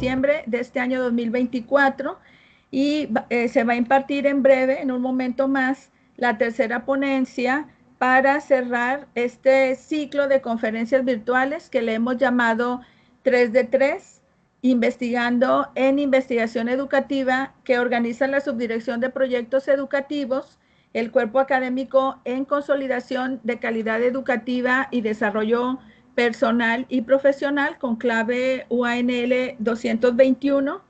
diciembre de este año 2024 y se va a impartir en breve, en un momento más, la tercera ponencia para cerrar este ciclo de conferencias virtuales que le hemos llamado 3 de 3, investigando en investigación educativa, que organiza la Subdirección de Proyectos Educativos, el Cuerpo Académico en Consolidación de Calidad Educativa y Desarrollo Personal y Profesional, con clave UANL 221,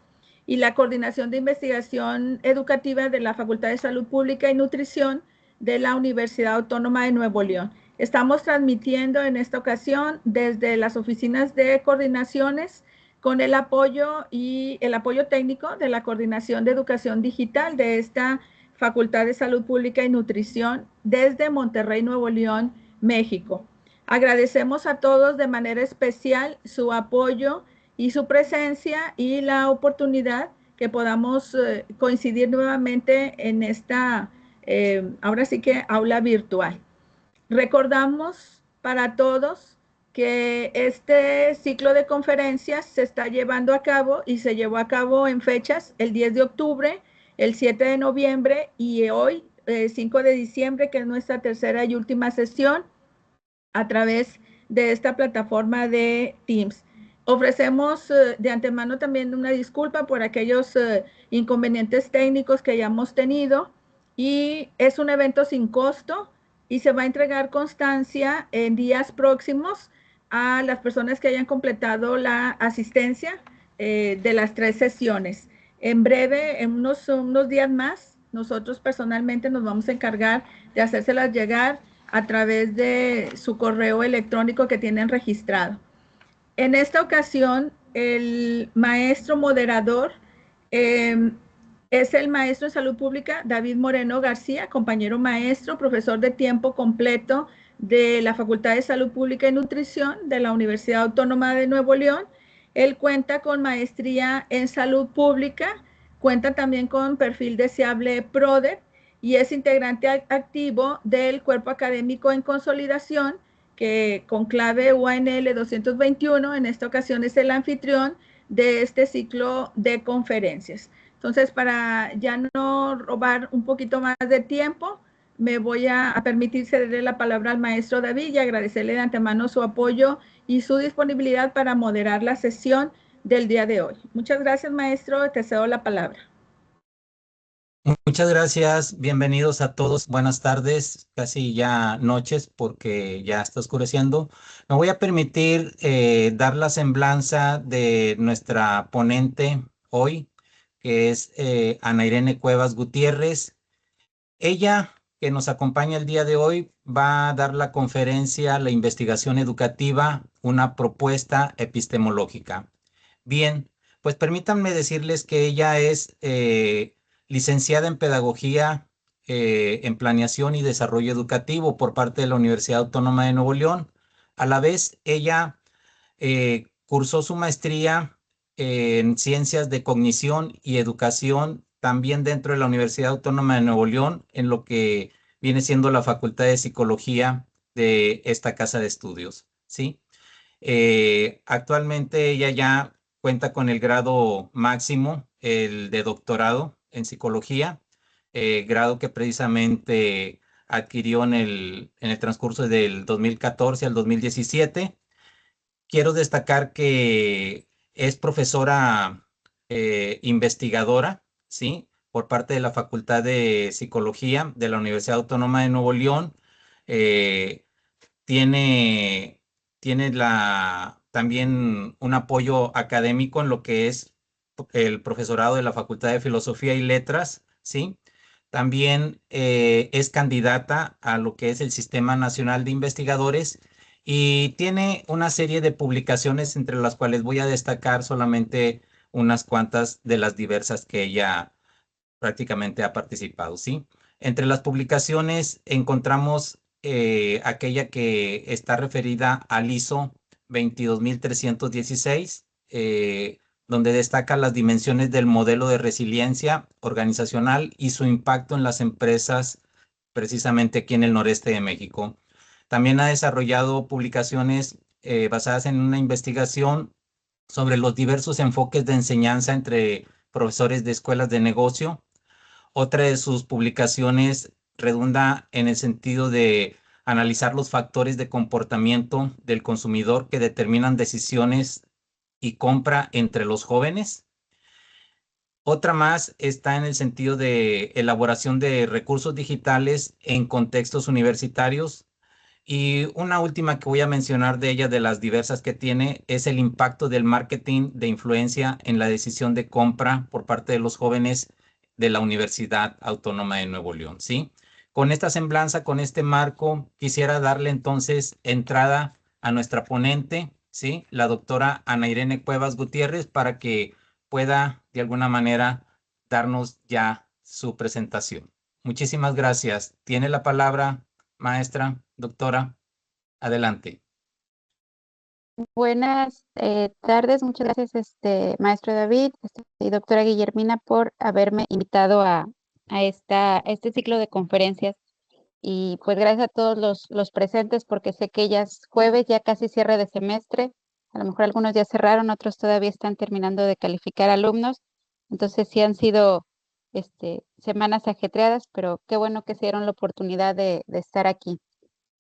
y la Coordinación de Investigación Educativa de la Facultad de Salud Pública y Nutrición de la Universidad Autónoma de Nuevo León. Estamos transmitiendo en esta ocasión desde las oficinas de coordinaciones con el apoyo técnico de la Coordinación de Educación Digital de esta Facultad de Salud Pública y Nutrición desde Monterrey, Nuevo León, México. Agradecemos a todos de manera especial su apoyo y su presencia y la oportunidad que podamos coincidir nuevamente en esta, ahora sí que aula virtual. Recordamos para todos que este ciclo de conferencias se está llevando a cabo y se llevó a cabo en fechas el 10 de octubre, el 7 de noviembre y hoy, 5 de diciembre, que es nuestra tercera y última sesión a través de esta plataforma de Teams. Ofrecemos de antemano también una disculpa por aquellos inconvenientes técnicos que hayamos tenido, y es un evento sin costo y se va a entregar constancia en días próximos a las personas que hayan completado la asistencia de las 3 sesiones. En breve, en unos días más, nosotros personalmente nos vamos a encargar de hacérselas llegar a través de su correo electrónico que tienen registrado. En esta ocasión, el maestro moderador es el maestro en Salud Pública David Moreno García, compañero maestro, profesor de tiempo completo de la Facultad de Salud Pública y Nutrición de la Universidad Autónoma de Nuevo León. Él cuenta con maestría en Salud Pública, cuenta también con perfil deseable PRODE y es integrante activo del Cuerpo Académico en Consolidación, que con clave UANL 221, en esta ocasión es el anfitrión de este ciclo de conferencias. Entonces, para ya no robar un poquito más de tiempo, me voy a permitir cederle la palabra al maestro David y agradecerle de antemano su apoyo y su disponibilidad para moderar la sesión del día de hoy. Muchas gracias, maestro. Te cedo la palabra. Muchas gracias, bienvenidos a todos, buenas tardes, casi ya noches porque ya está oscureciendo. Me voy a permitir dar la semblanza de nuestra ponente hoy, que es Ana Irene Cuevas Gutiérrez. Ella, que nos acompaña el día de hoy, va a dar la conferencia La investigación educativa, una propuesta epistemológica. Bien, pues permítanme decirles que ella es licenciada en Pedagogía, en Planeación y Desarrollo Educativo por parte de la Universidad Autónoma de Nuevo León. A la vez, ella cursó su maestría en Ciencias de Cognición y Educación también dentro de la Universidad Autónoma de Nuevo León, en lo que viene siendo la Facultad de Psicología de esta casa de estudios, ¿sí? Actualmente ella ya cuenta con el grado máximo, el de doctorado en psicología, grado que precisamente adquirió en el transcurso del 2014 al 2017. Quiero destacar que es profesora investigadora, ¿sí? Por parte de la Facultad de Psicología de la Universidad Autónoma de Nuevo León. Eh, tiene, tiene también un apoyo académico en lo que es el profesorado de la Facultad de Filosofía y Letras, ¿sí? También es candidata a lo que es el Sistema Nacional de Investigadores y tiene una serie de publicaciones entre las cuales voy a destacar solamente unas cuantas de las diversas que ella prácticamente ha participado, ¿sí? Entre las publicaciones encontramos aquella que está referida al ISO 22316, donde destaca las dimensiones del modelo de resiliencia organizacional y su impacto en las empresas, precisamente aquí en el noreste de México. También ha desarrollado publicaciones basadas en una investigación sobre los diversos enfoques de enseñanza entre profesores de escuelas de negocio. Otra de sus publicaciones redunda en el sentido de analizar los factores de comportamiento del consumidor que determinan decisiones y compra entre los jóvenes. Otra más está en el sentido de elaboración de recursos digitales en contextos universitarios. Y una última que voy a mencionar de ella, de las diversas que tiene, es el impacto del marketing de influencia en la decisión de compra por parte de los jóvenes de la Universidad Autónoma de Nuevo León, ¿sí? Con esta semblanza, con este marco, quisiera darle entonces entrada a nuestra ponente, ¿sí? La doctora Ana Irene Cuevas Gutiérrez, para que pueda de alguna manera darnos ya su presentación. Muchísimas gracias. Tiene la palabra, maestra, doctora. Adelante. Buenas tardes, muchas gracias, maestro David y doctora Guillermina, por haberme invitado a este ciclo de conferencias. Y pues gracias a todos los presentes, porque sé que ya es jueves, ya casi cierre de semestre. A lo mejor algunos ya cerraron, otros todavía están terminando de calificar alumnos. Entonces sí han sido semanas ajetreadas, pero qué bueno que se dieron la oportunidad de estar aquí.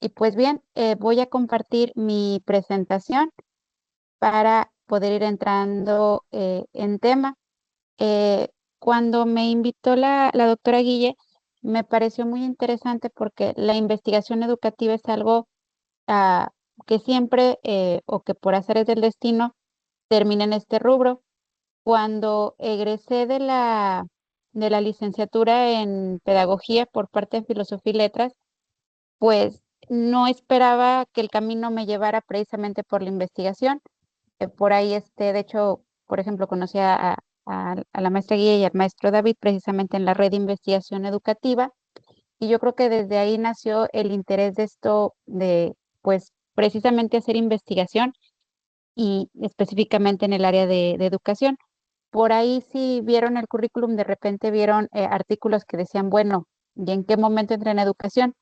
Y pues bien, voy a compartir mi presentación para poder ir entrando en tema. Cuando me invitó la doctora Guille, me pareció muy interesante porque la investigación educativa es algo que siempre o que por azares del destino termina en este rubro. Cuando egresé de la licenciatura en pedagogía por parte de Filosofía y Letras, pues no esperaba que el camino me llevara precisamente por la investigación. Por ahí, de hecho, por ejemplo, conocí a la maestra Guía y al maestro David precisamente en la red de investigación educativa, y yo creo que desde ahí nació el interés de esto, de pues precisamente hacer investigación y específicamente en el área de educación. Por ahí, si vieron el currículum, de repente vieron artículos que decían, bueno, ¿y en qué momento entré en educación?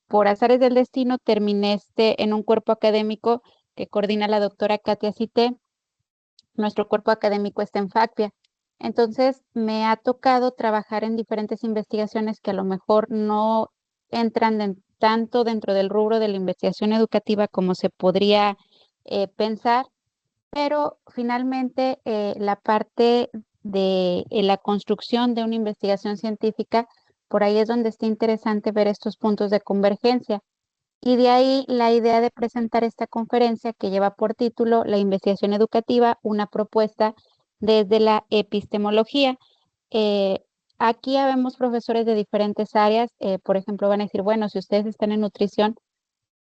Por azares del destino terminé en un cuerpo académico que coordina la doctora Katia Cité. Nuestro cuerpo académico está en FACPIA. Entonces me ha tocado trabajar en diferentes investigaciones que a lo mejor no entran tanto dentro del rubro de la investigación educativa como se podría pensar, pero finalmente la parte de la construcción de una investigación científica, por ahí es donde está interesante ver estos puntos de convergencia. Y de ahí la idea de presentar esta conferencia que lleva por título La investigación educativa, una propuesta desde la epistemología. Eh, Aquí habemos profesores de diferentes áreas. Por ejemplo, van a decir, bueno, si ustedes están en nutrición,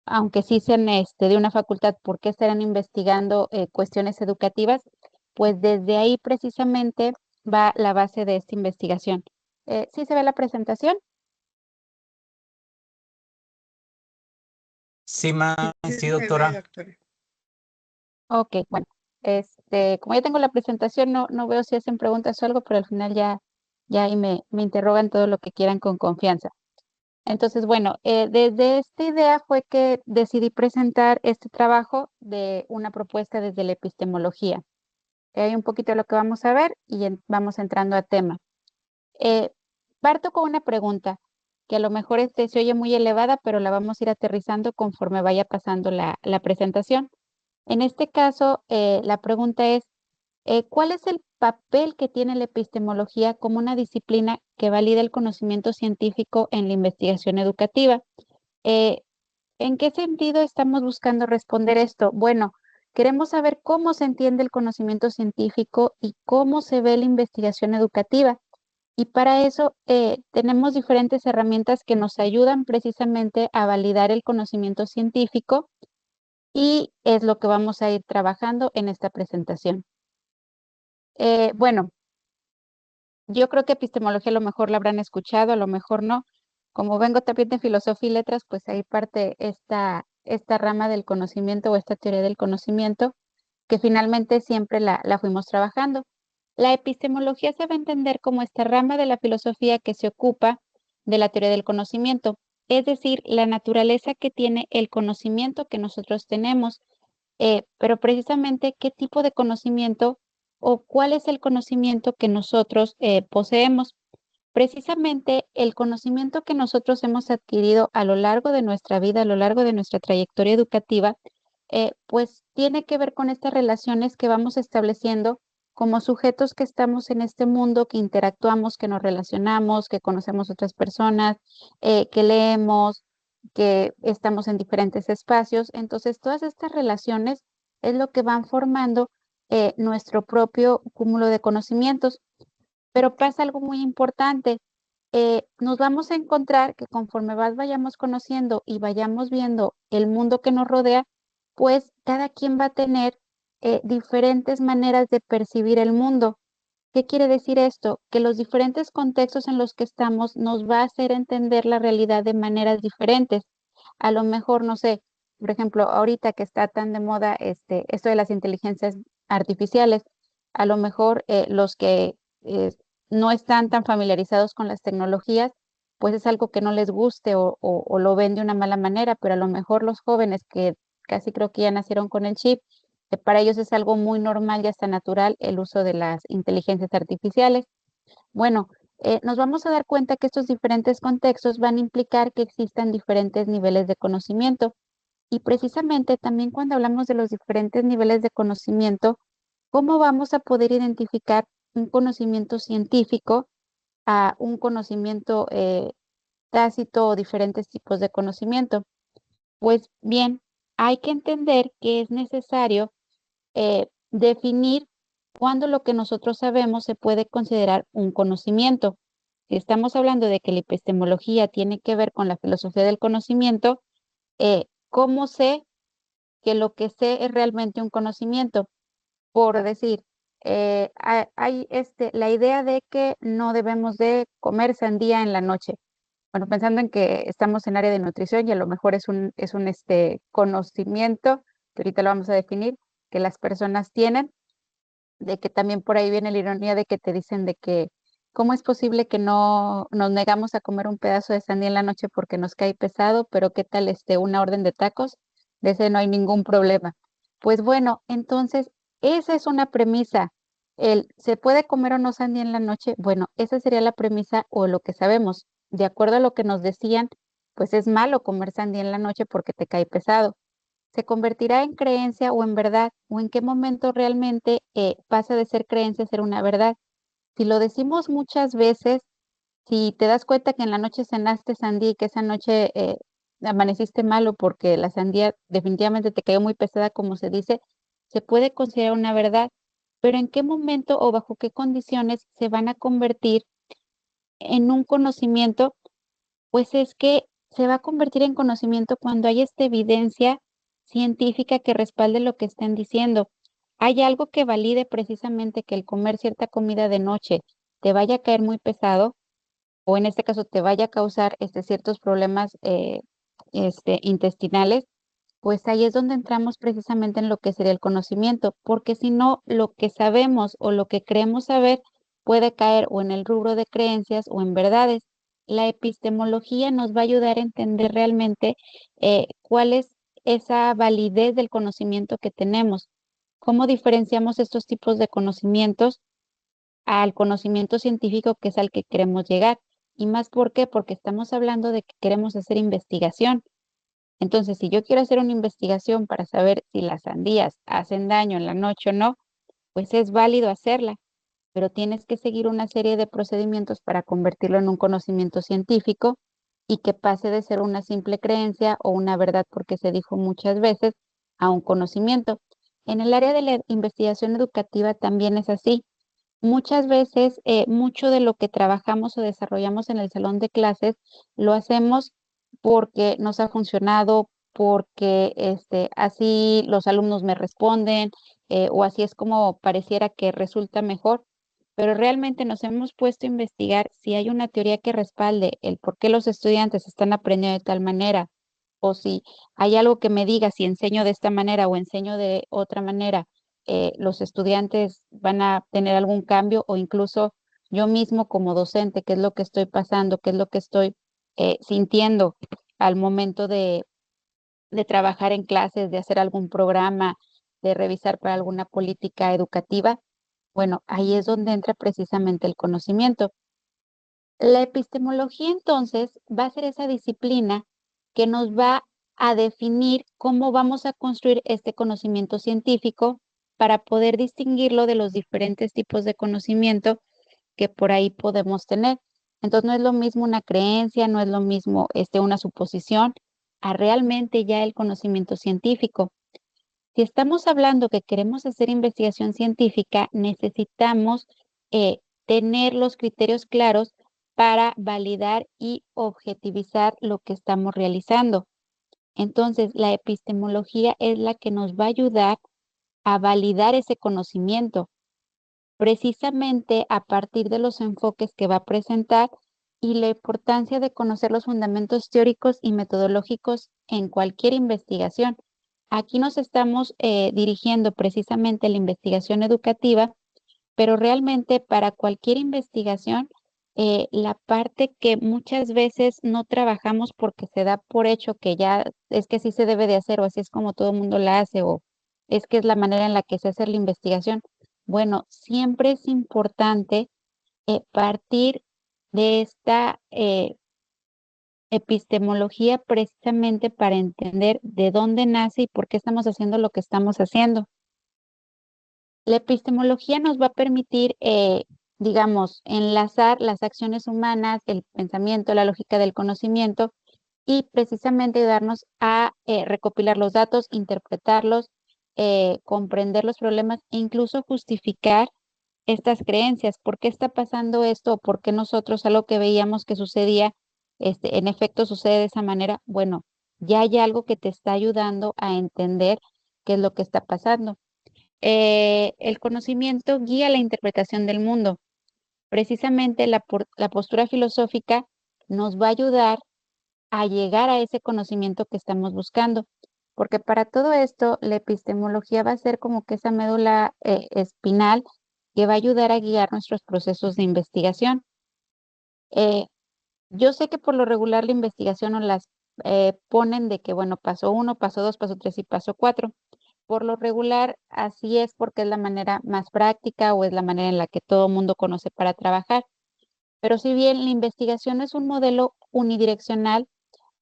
aunque sí sean de una facultad, ¿por qué estarán investigando cuestiones educativas? Pues desde ahí precisamente va la base de esta investigación. ¿Sí se ve la presentación? Sí, sí, doctora. Ok, bueno, como ya tengo la presentación, no veo si hacen preguntas o algo, pero al final ya ahí me interrogan todo lo que quieran con confianza. Entonces, bueno, desde esta idea fue que decidí presentar este trabajo de una propuesta desde la epistemología. Hay un poquito de lo que vamos a ver y vamos entrando a tema. Parto con una pregunta que a lo mejor se oye muy elevada, pero la vamos a ir aterrizando conforme vaya pasando la presentación. En este caso, la pregunta es, ¿cuál es el papel que tiene la epistemología como una disciplina que valida el conocimiento científico en la investigación educativa? Eh, ¿En qué sentido estamos buscando responder esto? Bueno, queremos saber cómo se entiende el conocimiento científico y cómo se ve la investigación educativa. Y para eso tenemos diferentes herramientas que nos ayudan precisamente a validar el conocimiento científico, y es lo que vamos a ir trabajando en esta presentación. Bueno, yo creo que epistemología a lo mejor la habrán escuchado, a lo mejor no. Como vengo también de filosofía y letras, pues ahí parte esta rama del conocimiento o esta teoría del conocimiento, que finalmente siempre la fuimos trabajando. La epistemología se va a entender como esta rama de la filosofía que se ocupa de la teoría del conocimiento, es decir, la naturaleza que tiene el conocimiento que nosotros tenemos. pero precisamente qué tipo de conocimiento o cuál es el conocimiento que nosotros poseemos. Precisamente el conocimiento que nosotros hemos adquirido a lo largo de nuestra vida, a lo largo de nuestra trayectoria educativa, pues tiene que ver con estas relaciones que vamos estableciendo como sujetos que estamos en este mundo, que interactuamos, que nos relacionamos, que conocemos otras personas, que leemos, que estamos en diferentes espacios. Entonces, todas estas relaciones es lo que van formando nuestro propio cúmulo de conocimientos. Pero pasa algo muy importante. Nos vamos a encontrar que conforme vayamos conociendo y vayamos viendo el mundo que nos rodea, pues cada quien va a tener diferentes maneras de percibir el mundo. ¿Qué quiere decir esto? Que los diferentes contextos en los que estamos nos va a hacer entender la realidad de maneras diferentes. A lo mejor, no sé, por ejemplo, ahorita que está tan de moda esto de las inteligencias artificiales, a lo mejor los que eh, no están tan familiarizados con las tecnologías, pues es algo que no les guste o lo ven de una mala manera, pero a lo mejor los jóvenes que casi creo que ya nacieron con el chip, para ellos es algo muy normal y hasta natural el uso de las inteligencias artificiales. Bueno, nos vamos a dar cuenta que estos diferentes contextos van a implicar que existan diferentes niveles de conocimiento. Y precisamente también cuando hablamos de los diferentes niveles de conocimiento, ¿cómo vamos a poder identificar un conocimiento científico a un conocimiento tácito o diferentes tipos de conocimiento? Pues bien, hay que entender que es necesario definir cuándo lo que nosotros sabemos se puede considerar un conocimiento. Si estamos hablando de que la epistemología tiene que ver con la filosofía del conocimiento, ¿cómo sé que lo que sé es realmente un conocimiento? Por decir, hay la idea de que no debemos de comer sandía en la noche. Bueno, pensando en que estamos en área de nutrición y a lo mejor es un conocimiento, que ahorita lo vamos a definir, que las personas tienen, de que también por ahí viene la ironía de que te dicen de que cómo es posible que no nos negamos a comer un pedazo de sandía en la noche porque nos cae pesado, pero qué tal una orden de tacos, de ese no hay ningún problema. Pues bueno, entonces esa es una premisa. ¿Se puede comer o no sandía en la noche? Bueno, esa sería la premisa o lo que sabemos. De acuerdo a lo que nos decían, pues es malo comer sandía en la noche porque te cae pesado. ¿Se convertirá en creencia o en verdad? ¿O en qué momento realmente pasa de ser creencia a ser una verdad? Si lo decimos muchas veces, si te das cuenta que en la noche cenaste sandía y que esa noche amaneciste malo porque la sandía definitivamente te cayó muy pesada, como se dice, se puede considerar una verdad. Pero ¿en qué momento o bajo qué condiciones se van a convertir en un conocimiento? Pues es que se va a convertir en conocimiento cuando hay esta evidencia científica que respalde lo que estén diciendo. Hay algo que valide precisamente que el comer cierta comida de noche te vaya a caer muy pesado o en este caso te vaya a causar ciertos problemas intestinales, pues ahí es donde entramos precisamente en lo que sería el conocimiento, porque si no, lo que sabemos o lo que creemos saber puede caer o en el rubro de creencias o en verdades. La epistemología nos va a ayudar a entender realmente cuál es esa validez del conocimiento que tenemos, cómo diferenciamos estos tipos de conocimientos al conocimiento científico que es al que queremos llegar. Y más, ¿por qué? Porque estamos hablando de que queremos hacer investigación. Entonces, si yo quiero hacer una investigación para saber si las sandías hacen daño en la noche o no, pues es válido hacerla, pero tienes que seguir una serie de procedimientos para convertirlo en un conocimiento científico y que pase de ser una simple creencia o una verdad porque se dijo muchas veces a un conocimiento. En el área de la investigación educativa también es así. Muchas veces, mucho de lo que trabajamos o desarrollamos en el salón de clases lo hacemos porque nos ha funcionado, porque así los alumnos me responden o así es como pareciera que resulta mejor, pero realmente nos hemos puesto a investigar si hay una teoría que respalde el por qué los estudiantes están aprendiendo de tal manera o si hay algo que me diga si enseño de esta manera o enseño de otra manera, los estudiantes van a tener algún cambio o incluso yo mismo como docente, qué es lo que estoy pasando, qué es lo que estoy sintiendo al momento de trabajar en clases, de hacer algún programa, de revisar para alguna política educativa, bueno, ahí es donde entra precisamente el conocimiento. La epistemología entonces va a ser esa disciplina que nos va a definir cómo vamos a construir este conocimiento científico para poder distinguirlo de los diferentes tipos de conocimiento que por ahí podemos tener. Entonces no es lo mismo una creencia, no es lo mismo una suposición, a realmente ya el conocimiento científico. Si estamos hablando que queremos hacer investigación científica, necesitamos tener los criterios claros para validar y objetivizar lo que estamos realizando. Entonces, la epistemología es la que nos va a ayudar a validar ese conocimiento, precisamente a partir de los enfoques que va a presentar y la importancia de conocer los fundamentos teóricos y metodológicos en cualquier investigación. Aquí nos estamos dirigiendo precisamente a la investigación educativa, pero realmente para cualquier investigación, la parte que muchas veces no trabajamos porque se da por hecho que ya es que así se debe de hacer o así es como todo el mundo la hace o es que es la manera en la que se hace la investigación. Bueno, siempre es importante partir de esta epistemología precisamente para entender de dónde nace y por qué estamos haciendo lo que estamos haciendo. La epistemología nos va a permitir, digamos, enlazar las acciones humanas, el pensamiento, la lógica del conocimiento y precisamente ayudarnos a recopilar los datos, interpretarlos, comprender los problemas e incluso justificar estas creencias. ¿Por qué está pasando esto? ¿O por qué nosotros algo que veíamos que sucedía, en efecto sucede de esa manera? Bueno, ya hay algo que te está ayudando a entender qué es lo que está pasando. El conocimiento guía la interpretación del mundo. Precisamente la postura filosófica nos va a ayudar a llegar a ese conocimiento que estamos buscando, porque para todo esto la epistemología va a ser como que esa médula espinal que va a ayudar a guiar nuestros procesos de investigación. Eh, yo sé que por lo regular la investigación nos las ponen de que, bueno, paso 1, paso 2, paso 3 y paso 4. Por lo regular, así es porque es la manera más práctica o es la manera en la que todo mundo conoce para trabajar. Pero si bien la investigación es un modelo unidireccional,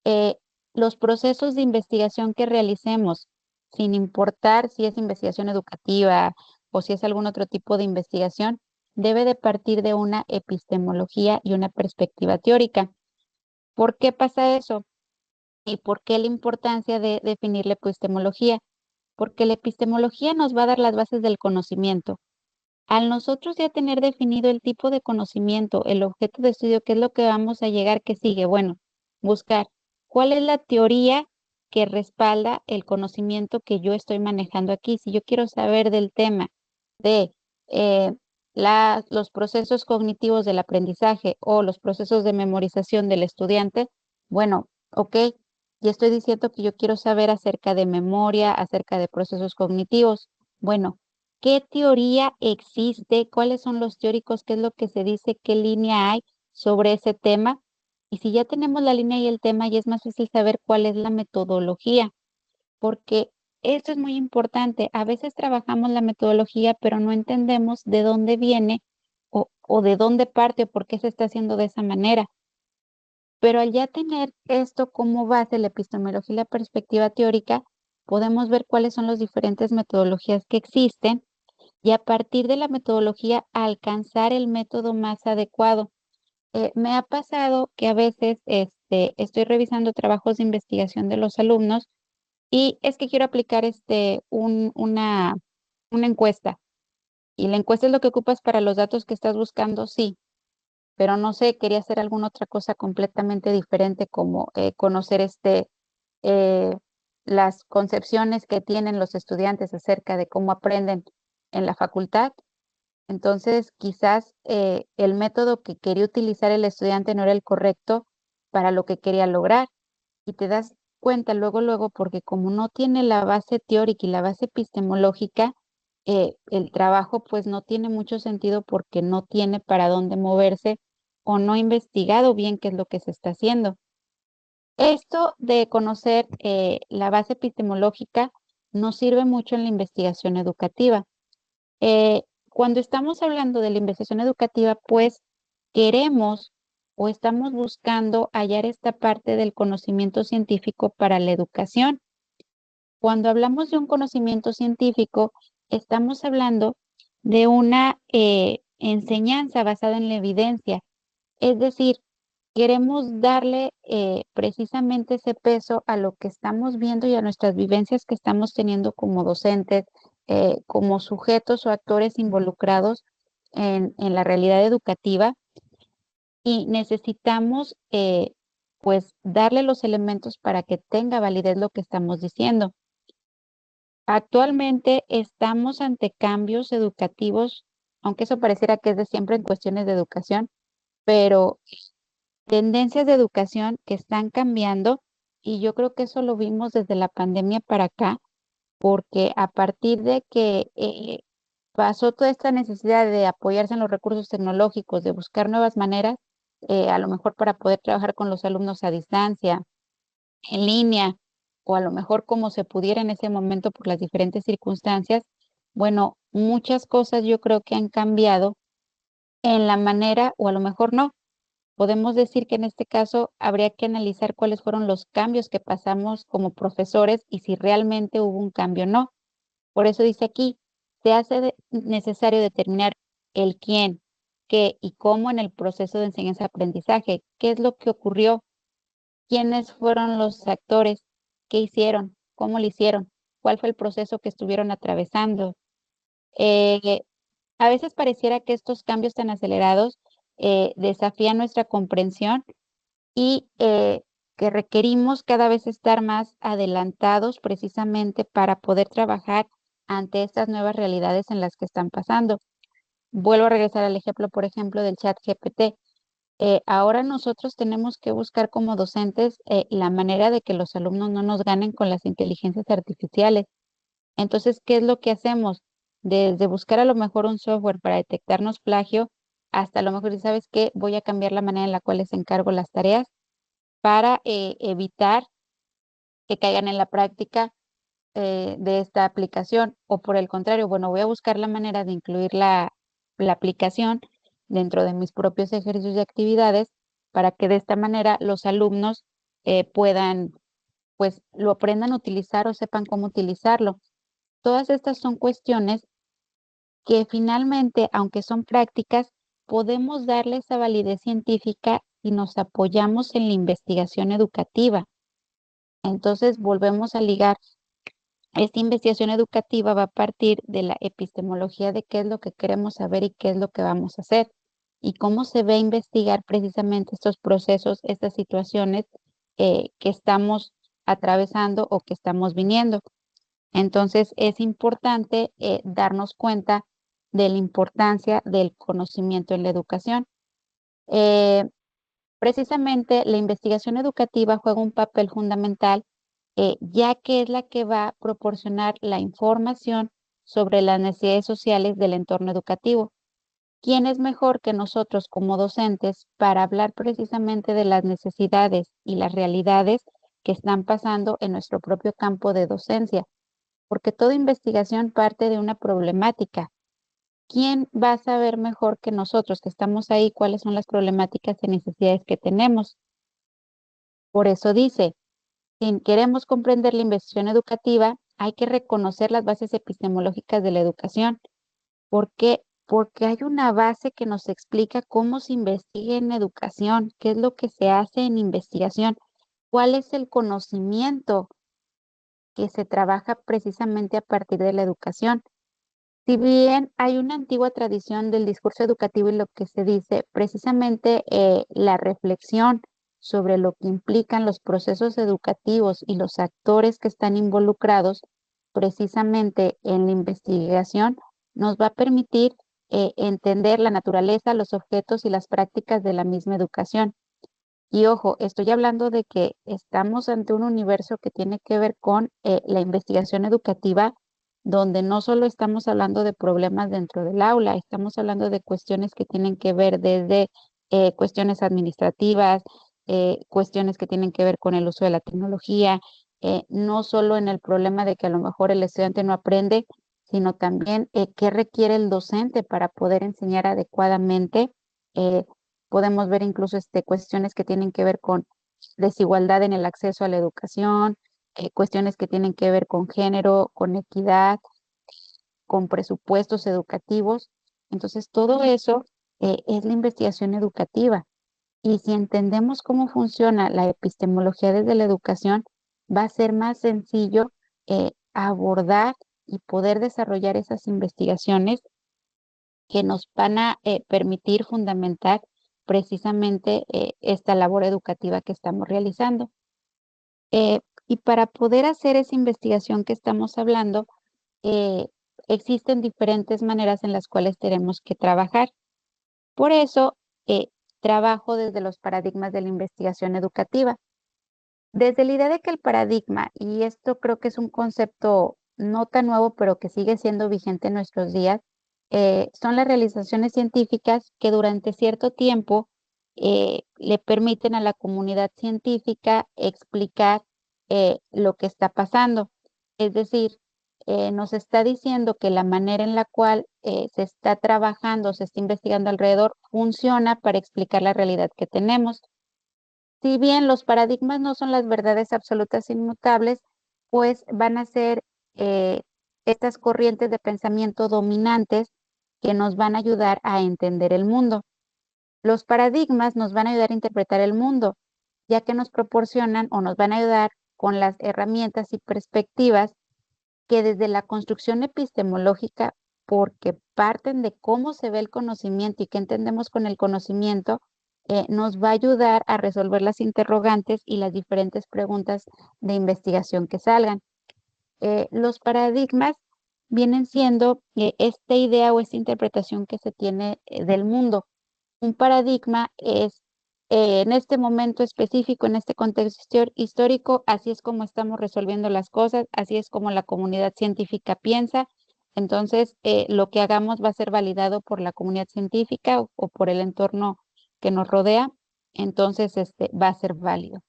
eh, los procesos de investigación que realicemos, sin importar si es investigación educativa o si es algún otro tipo de investigación, debe de partir de una epistemología y una perspectiva teórica. ¿Por qué pasa eso? ¿Y por qué la importancia de definir la epistemología? Porque la epistemología nos va a dar las bases del conocimiento. Al nosotros ya tener definido el tipo de conocimiento, el objeto de estudio, qué es lo que vamos a llegar, qué sigue, bueno, buscar cuál es la teoría que respalda el conocimiento que yo estoy manejando aquí. Si yo quiero saber del tema de eh, los procesos cognitivos del aprendizaje o los procesos de memorización del estudiante, bueno, ok, y estoy diciendo que yo quiero saber acerca de memoria, acerca de procesos cognitivos. Bueno, ¿qué teoría existe? ¿Cuáles son los teóricos? ¿Qué es lo que se dice? ¿Qué línea hay sobre ese tema? Y si ya tenemos la línea y el tema, ya es más fácil saber cuál es la metodología, porque esto es muy importante. A veces trabajamos la metodología, pero no entendemos de dónde viene o de dónde parte o por qué se está haciendo de esa manera. Pero al ya tener esto como base, la epistemología y la perspectiva teórica, podemos ver cuáles son las diferentes metodologías que existen y a partir de la metodología alcanzar el método más adecuado. Me ha pasado que a veces estoy revisando trabajos de investigación de los alumnos y es que quiero aplicar una encuesta. Y la encuesta es lo que ocupas para los datos que estás buscando, sí, pero no sé, quería hacer alguna otra cosa completamente diferente como conocer eh, las concepciones que tienen los estudiantes acerca de cómo aprenden en la facultad. Entonces, quizás el método que quería utilizar el estudiante no era el correcto para lo que quería lograr. Y te das cuenta luego, porque como no tiene la base teórica y la base epistemológica, el trabajo pues no tiene mucho sentido porque no tiene para dónde moverse o no ha investigado bien qué es lo que se está haciendo. Esto de conocer la base epistemológica nos sirve mucho en la investigación educativa. Cuando estamos hablando de la investigación educativa, pues queremos o estamos buscando hallar esta parte del conocimiento científico para la educación. Cuando hablamos de un conocimiento científico, estamos hablando de una enseñanza basada en la evidencia. Es decir, queremos darle precisamente ese peso a lo que estamos viendo y a nuestras vivencias que estamos teniendo como docentes, como sujetos o actores involucrados en la realidad educativa, y necesitamos pues darle los elementos para que tenga validez lo que estamos diciendo. Actualmente estamos ante cambios educativos, aunque eso pareciera que es de siempre en cuestiones de educación, pero tendencias de educación que están cambiando, y yo creo que eso lo vimos desde la pandemia para acá, porque a partir de que pasó toda esta necesidad de apoyarse en los recursos tecnológicos, de buscar nuevas maneras, a lo mejor para poder trabajar con los alumnos a distancia, en línea, o a lo mejor como se pudiera en ese momento por las diferentes circunstancias, bueno, muchas cosas yo creo que han cambiado en la manera, o a lo mejor no. Podemos decir que en este caso habría que analizar cuáles fueron los cambios que pasamos como profesores y si realmente hubo un cambio o no. Por eso dice aquí, se hace necesario determinar el quién, qué y cómo en el proceso de enseñanza-aprendizaje. ¿Qué es lo que ocurrió? ¿Quiénes fueron los actores? ¿Qué hicieron? ¿Cómo lo hicieron? ¿Cuál fue el proceso que estuvieron atravesando? Eh, a veces pareciera que estos cambios tan acelerados desafían nuestra comprensión y que requerimos cada vez estar más adelantados precisamente para poder trabajar ante estas nuevas realidades en las que están pasando. Vuelvo a regresar al ejemplo, por ejemplo, del chat GPT. Ahora nosotros tenemos que buscar como docentes la manera de que los alumnos no nos ganen con las inteligencias artificiales. Entonces, ¿qué es lo que hacemos? Desde buscar a lo mejor un software para detectarnos plagio, hasta a lo mejor, ¿sabes qué? Voy a cambiar la manera en la cual les encargo las tareas para evitar que caigan en la práctica de esta aplicación. O por el contrario, bueno, voy a buscar la manera de incluir la aplicación dentro de mis propios ejercicios y actividades para que de esta manera los alumnos puedan, pues, lo aprendan a utilizar o sepan cómo utilizarlo. Todas estas son cuestiones que finalmente, aunque son prácticas, podemos darle esa validez científica y nos apoyamos en la investigación educativa. Entonces, volvemos a ligar. Esta investigación educativa va a partir de la epistemología de qué es lo que queremos saber y qué es lo que vamos a hacer, y cómo se ve a investigar precisamente estos procesos, estas situaciones que estamos atravesando o que estamos viniendo. Entonces, es importante darnos cuenta de la importancia del conocimiento en la educación. Eh, Precisamente, la investigación educativa juega un papel fundamental, ya que es la que va a proporcionar la información sobre las necesidades sociales del entorno educativo. ¿Quién es mejor que nosotros como docentes para hablar precisamente de las necesidades y las realidades que están pasando en nuestro propio campo de docencia? Porque toda investigación parte de una problemática. ¿Quién va a saber mejor que nosotros que estamos ahí cuáles son las problemáticas y necesidades que tenemos? Por eso dice, si queremos comprender la investigación educativa, hay que reconocer las bases epistemológicas de la educación. ¿Por qué? Porque hay una base que nos explica cómo se investiga en educación, qué es lo que se hace en investigación, cuál es el conocimiento que se trabaja precisamente a partir de la educación. Si bien hay una antigua tradición del discurso educativo y lo que se dice, precisamente la reflexión sobre lo que implican los procesos educativos y los actores que están involucrados precisamente en la investigación, nos va a permitir entender la naturaleza, los objetos y las prácticas de la misma educación. Y ojo, estoy hablando de que estamos ante un universo que tiene que ver con la investigación educativa, donde no solo estamos hablando de problemas dentro del aula, estamos hablando de cuestiones que tienen que ver desde cuestiones administrativas, cuestiones que tienen que ver con el uso de la tecnología, no solo en el problema de que a lo mejor el estudiante no aprende, sino también qué requiere el docente para poder enseñar adecuadamente. Podemos ver incluso cuestiones que tienen que ver con desigualdad en el acceso a la educación, cuestiones que tienen que ver con género, con equidad, con presupuestos educativos. Entonces, todo eso es la investigación educativa. Y si entendemos cómo funciona la epistemología desde la educación, va a ser más sencillo abordar y poder desarrollar esas investigaciones que nos van a permitir fundamentar precisamente esta labor educativa que estamos realizando. Y para poder hacer esa investigación que estamos hablando, eh, existen diferentes maneras en las cuales tenemos que trabajar. Por eso, trabajo desde los paradigmas de la investigación educativa. Desde la idea de que el paradigma, y esto creo que es un concepto no tan nuevo, pero que sigue siendo vigente en nuestros días, son las realizaciones científicas que durante cierto tiempo le permiten a la comunidad científica explicar lo que está pasando. Es decir, nos está diciendo que la manera en la cual se está trabajando, se está investigando alrededor, funciona para explicar la realidad que tenemos. Si bien los paradigmas no son las verdades absolutas inmutables, pues van a ser eh, estas corrientes de pensamiento dominantes que nos van a ayudar a entender el mundo. Los paradigmas nos van a ayudar a interpretar el mundo, ya que nos proporcionan o nos van a ayudar con las herramientas y perspectivas que desde la construcción epistemológica, porque parten de cómo se ve el conocimiento y qué entendemos con el conocimiento, nos va a ayudar a resolver las interrogantes y las diferentes preguntas de investigación que salgan. Los paradigmas vienen siendo esta idea o esta interpretación que se tiene del mundo. Un paradigma es, en este momento específico, en este contexto histórico, así es como estamos resolviendo las cosas, así es como la comunidad científica piensa. Entonces, lo que hagamos va a ser validado por la comunidad científica o por el entorno que nos rodea. Entonces, va a ser válido.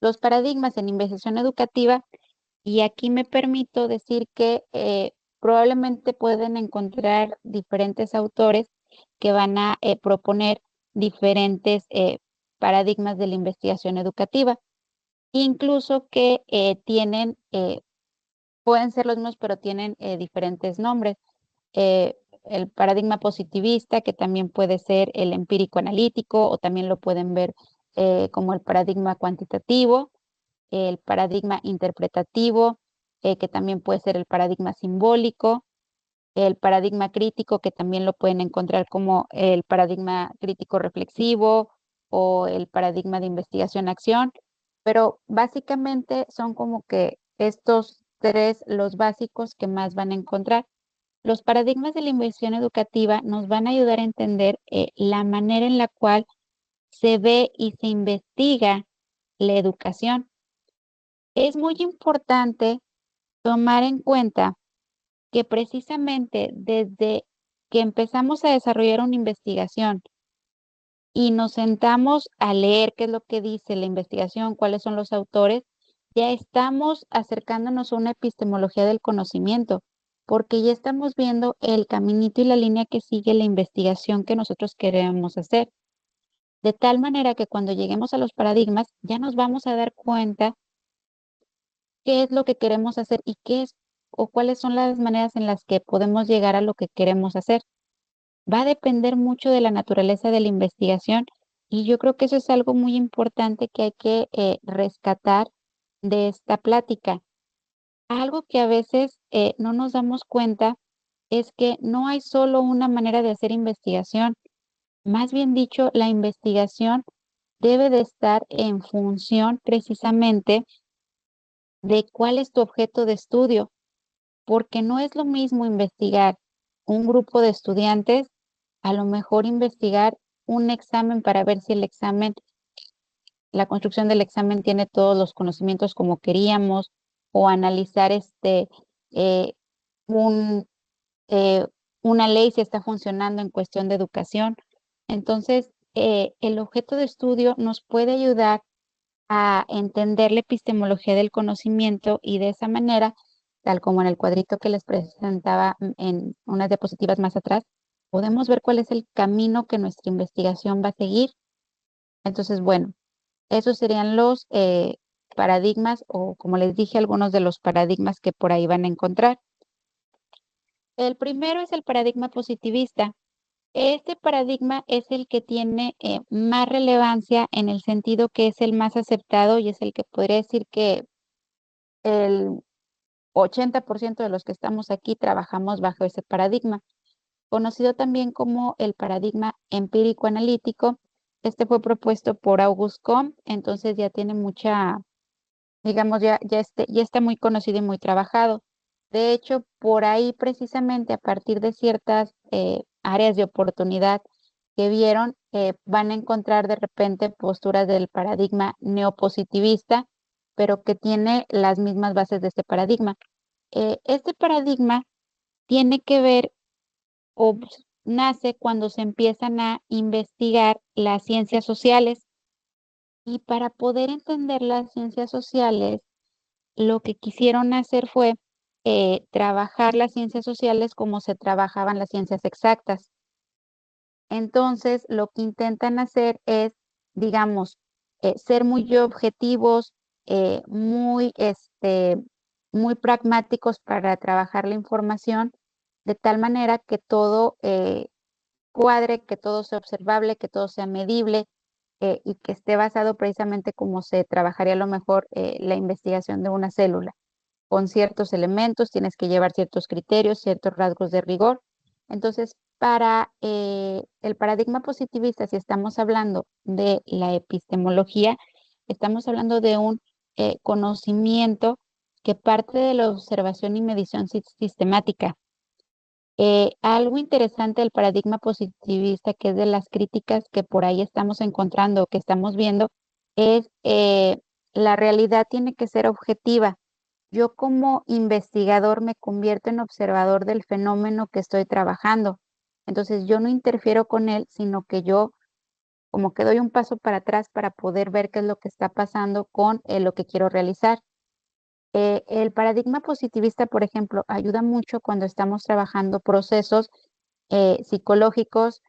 Los paradigmas en investigación educativa, y aquí me permito decir que probablemente pueden encontrar diferentes autores que van a proponer diferentes paradigmas de la investigación educativa, incluso que pueden ser los mismos, pero tienen diferentes nombres. El paradigma positivista, que también puede ser el empírico analítico, o también lo pueden ver como el paradigma cuantitativo, el paradigma interpretativo, que también puede ser el paradigma simbólico, el paradigma crítico, que también lo pueden encontrar como el paradigma crítico reflexivo o el paradigma de investigación-acción, pero básicamente son como que estos tres los básicos que más van a encontrar. Los paradigmas de la investigación educativa nos van a ayudar a entender la manera en la cual se ve y se investiga la educación. Es muy importante tomar en cuenta que precisamente desde que empezamos a desarrollar una investigación y nos sentamos a leer qué es lo que dice la investigación, cuáles son los autores, ya estamos acercándonos a una epistemología del conocimiento, porque ya estamos viendo el caminito y la línea que sigue la investigación que nosotros queremos hacer. De tal manera que cuando lleguemos a los paradigmas, ya nos vamos a dar cuenta qué es lo que queremos hacer y qué es o cuáles son las maneras en las que podemos llegar a lo que queremos hacer. Va a depender mucho de la naturaleza de la investigación y yo creo que eso es algo muy importante que hay que rescatar de esta plática. Algo que a veces no nos damos cuenta es que no hay solo una manera de hacer investigación. Más bien dicho, la investigación debe de estar en función precisamente de cuál es tu objeto de estudio, porque no es lo mismo investigar un grupo de estudiantes, a lo mejor investigar un examen para ver si la construcción del examen tiene todos los conocimientos como queríamos, o analizar eh, un, una ley si está funcionando en cuestión de educación. Entonces, el objeto de estudio nos puede ayudar a entender la epistemología del conocimiento y de esa manera, tal como en el cuadrito que les presentaba en unas diapositivas más atrás, podemos ver cuál es el camino que nuestra investigación va a seguir. Entonces, bueno, esos serían los paradigmas o, como les dije, algunos de los paradigmas que por ahí van a encontrar. El primero es el paradigma positivista. Este paradigma es el que tiene más relevancia en el sentido que es el más aceptado y es el que podría decir que el 80% de los que estamos aquí trabajamos bajo ese paradigma, conocido también como el paradigma empírico analítico. Este fue propuesto por Auguste Comte, entonces ya tiene mucha, digamos, ya está muy conocido y muy trabajado. De hecho, por ahí precisamente a partir de ciertas áreas de oportunidad que vieron, van a encontrar de repente posturas del paradigma neopositivista, pero que tiene las mismas bases de este paradigma. Este paradigma tiene que ver o nace cuando se empiezan a investigar las ciencias sociales y para poder entender las ciencias sociales, lo que quisieron hacer fue trabajar las ciencias sociales como se trabajaban las ciencias exactas. Entonces, lo que intentan hacer es, digamos, ser muy objetivos, muy pragmáticos para trabajar la información, de tal manera que todo cuadre, que todo sea observable, que todo sea medible y que esté basado precisamente como se trabajaría a lo mejor la investigación de una célula. Con ciertos elementos, tienes que llevar ciertos criterios, ciertos rasgos de rigor. Entonces, para el paradigma positivista, si estamos hablando de la epistemología, estamos hablando de un conocimiento que parte de la observación y medición sistemática. Algo interesante del paradigma positivista, que es de las críticas que por ahí estamos encontrando, que estamos viendo, es la realidad tiene que ser objetiva. Yo como investigador me convierto en observador del fenómeno que estoy trabajando. Entonces yo no interfiero con él, sino que yo como que doy un paso para atrás para poder ver qué es lo que está pasando con lo que quiero realizar. El paradigma positivista, por ejemplo, ayuda mucho cuando estamos trabajando procesos psicológicos,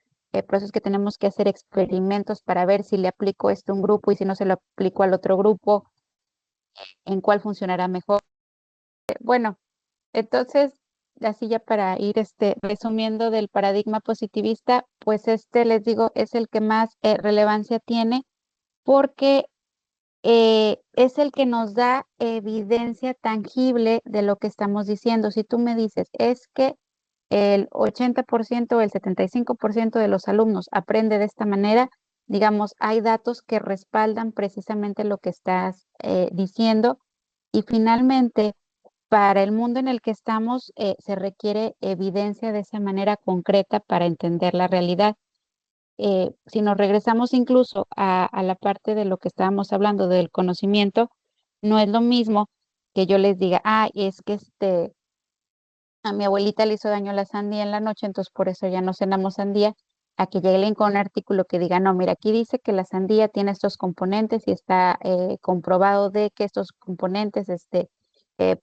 procesos que tenemos que hacer experimentos para ver si le aplico esto a un grupo y si no se lo aplico al otro grupo, en cuál funcionará mejor. Bueno, entonces, así ya para ir resumiendo del paradigma positivista, pues les digo, es el que más relevancia tiene porque es el que nos da evidencia tangible de lo que estamos diciendo. Si tú me dices, es que el 80% o el 75% de los alumnos aprende de esta manera, digamos, hay datos que respaldan precisamente lo que estás diciendo. Y finalmente, para el mundo en el que estamos, se requiere evidencia de esa manera concreta para entender la realidad. Si nos regresamos incluso a la parte de lo que estábamos hablando del conocimiento, no es lo mismo que yo les diga, es que a mi abuelita le hizo daño la sandía en la noche, entonces por eso ya no cenamos sandía, a que lleguen con un artículo que diga, no, mira, aquí dice que la sandía tiene estos componentes y está comprobado de que estos componentes,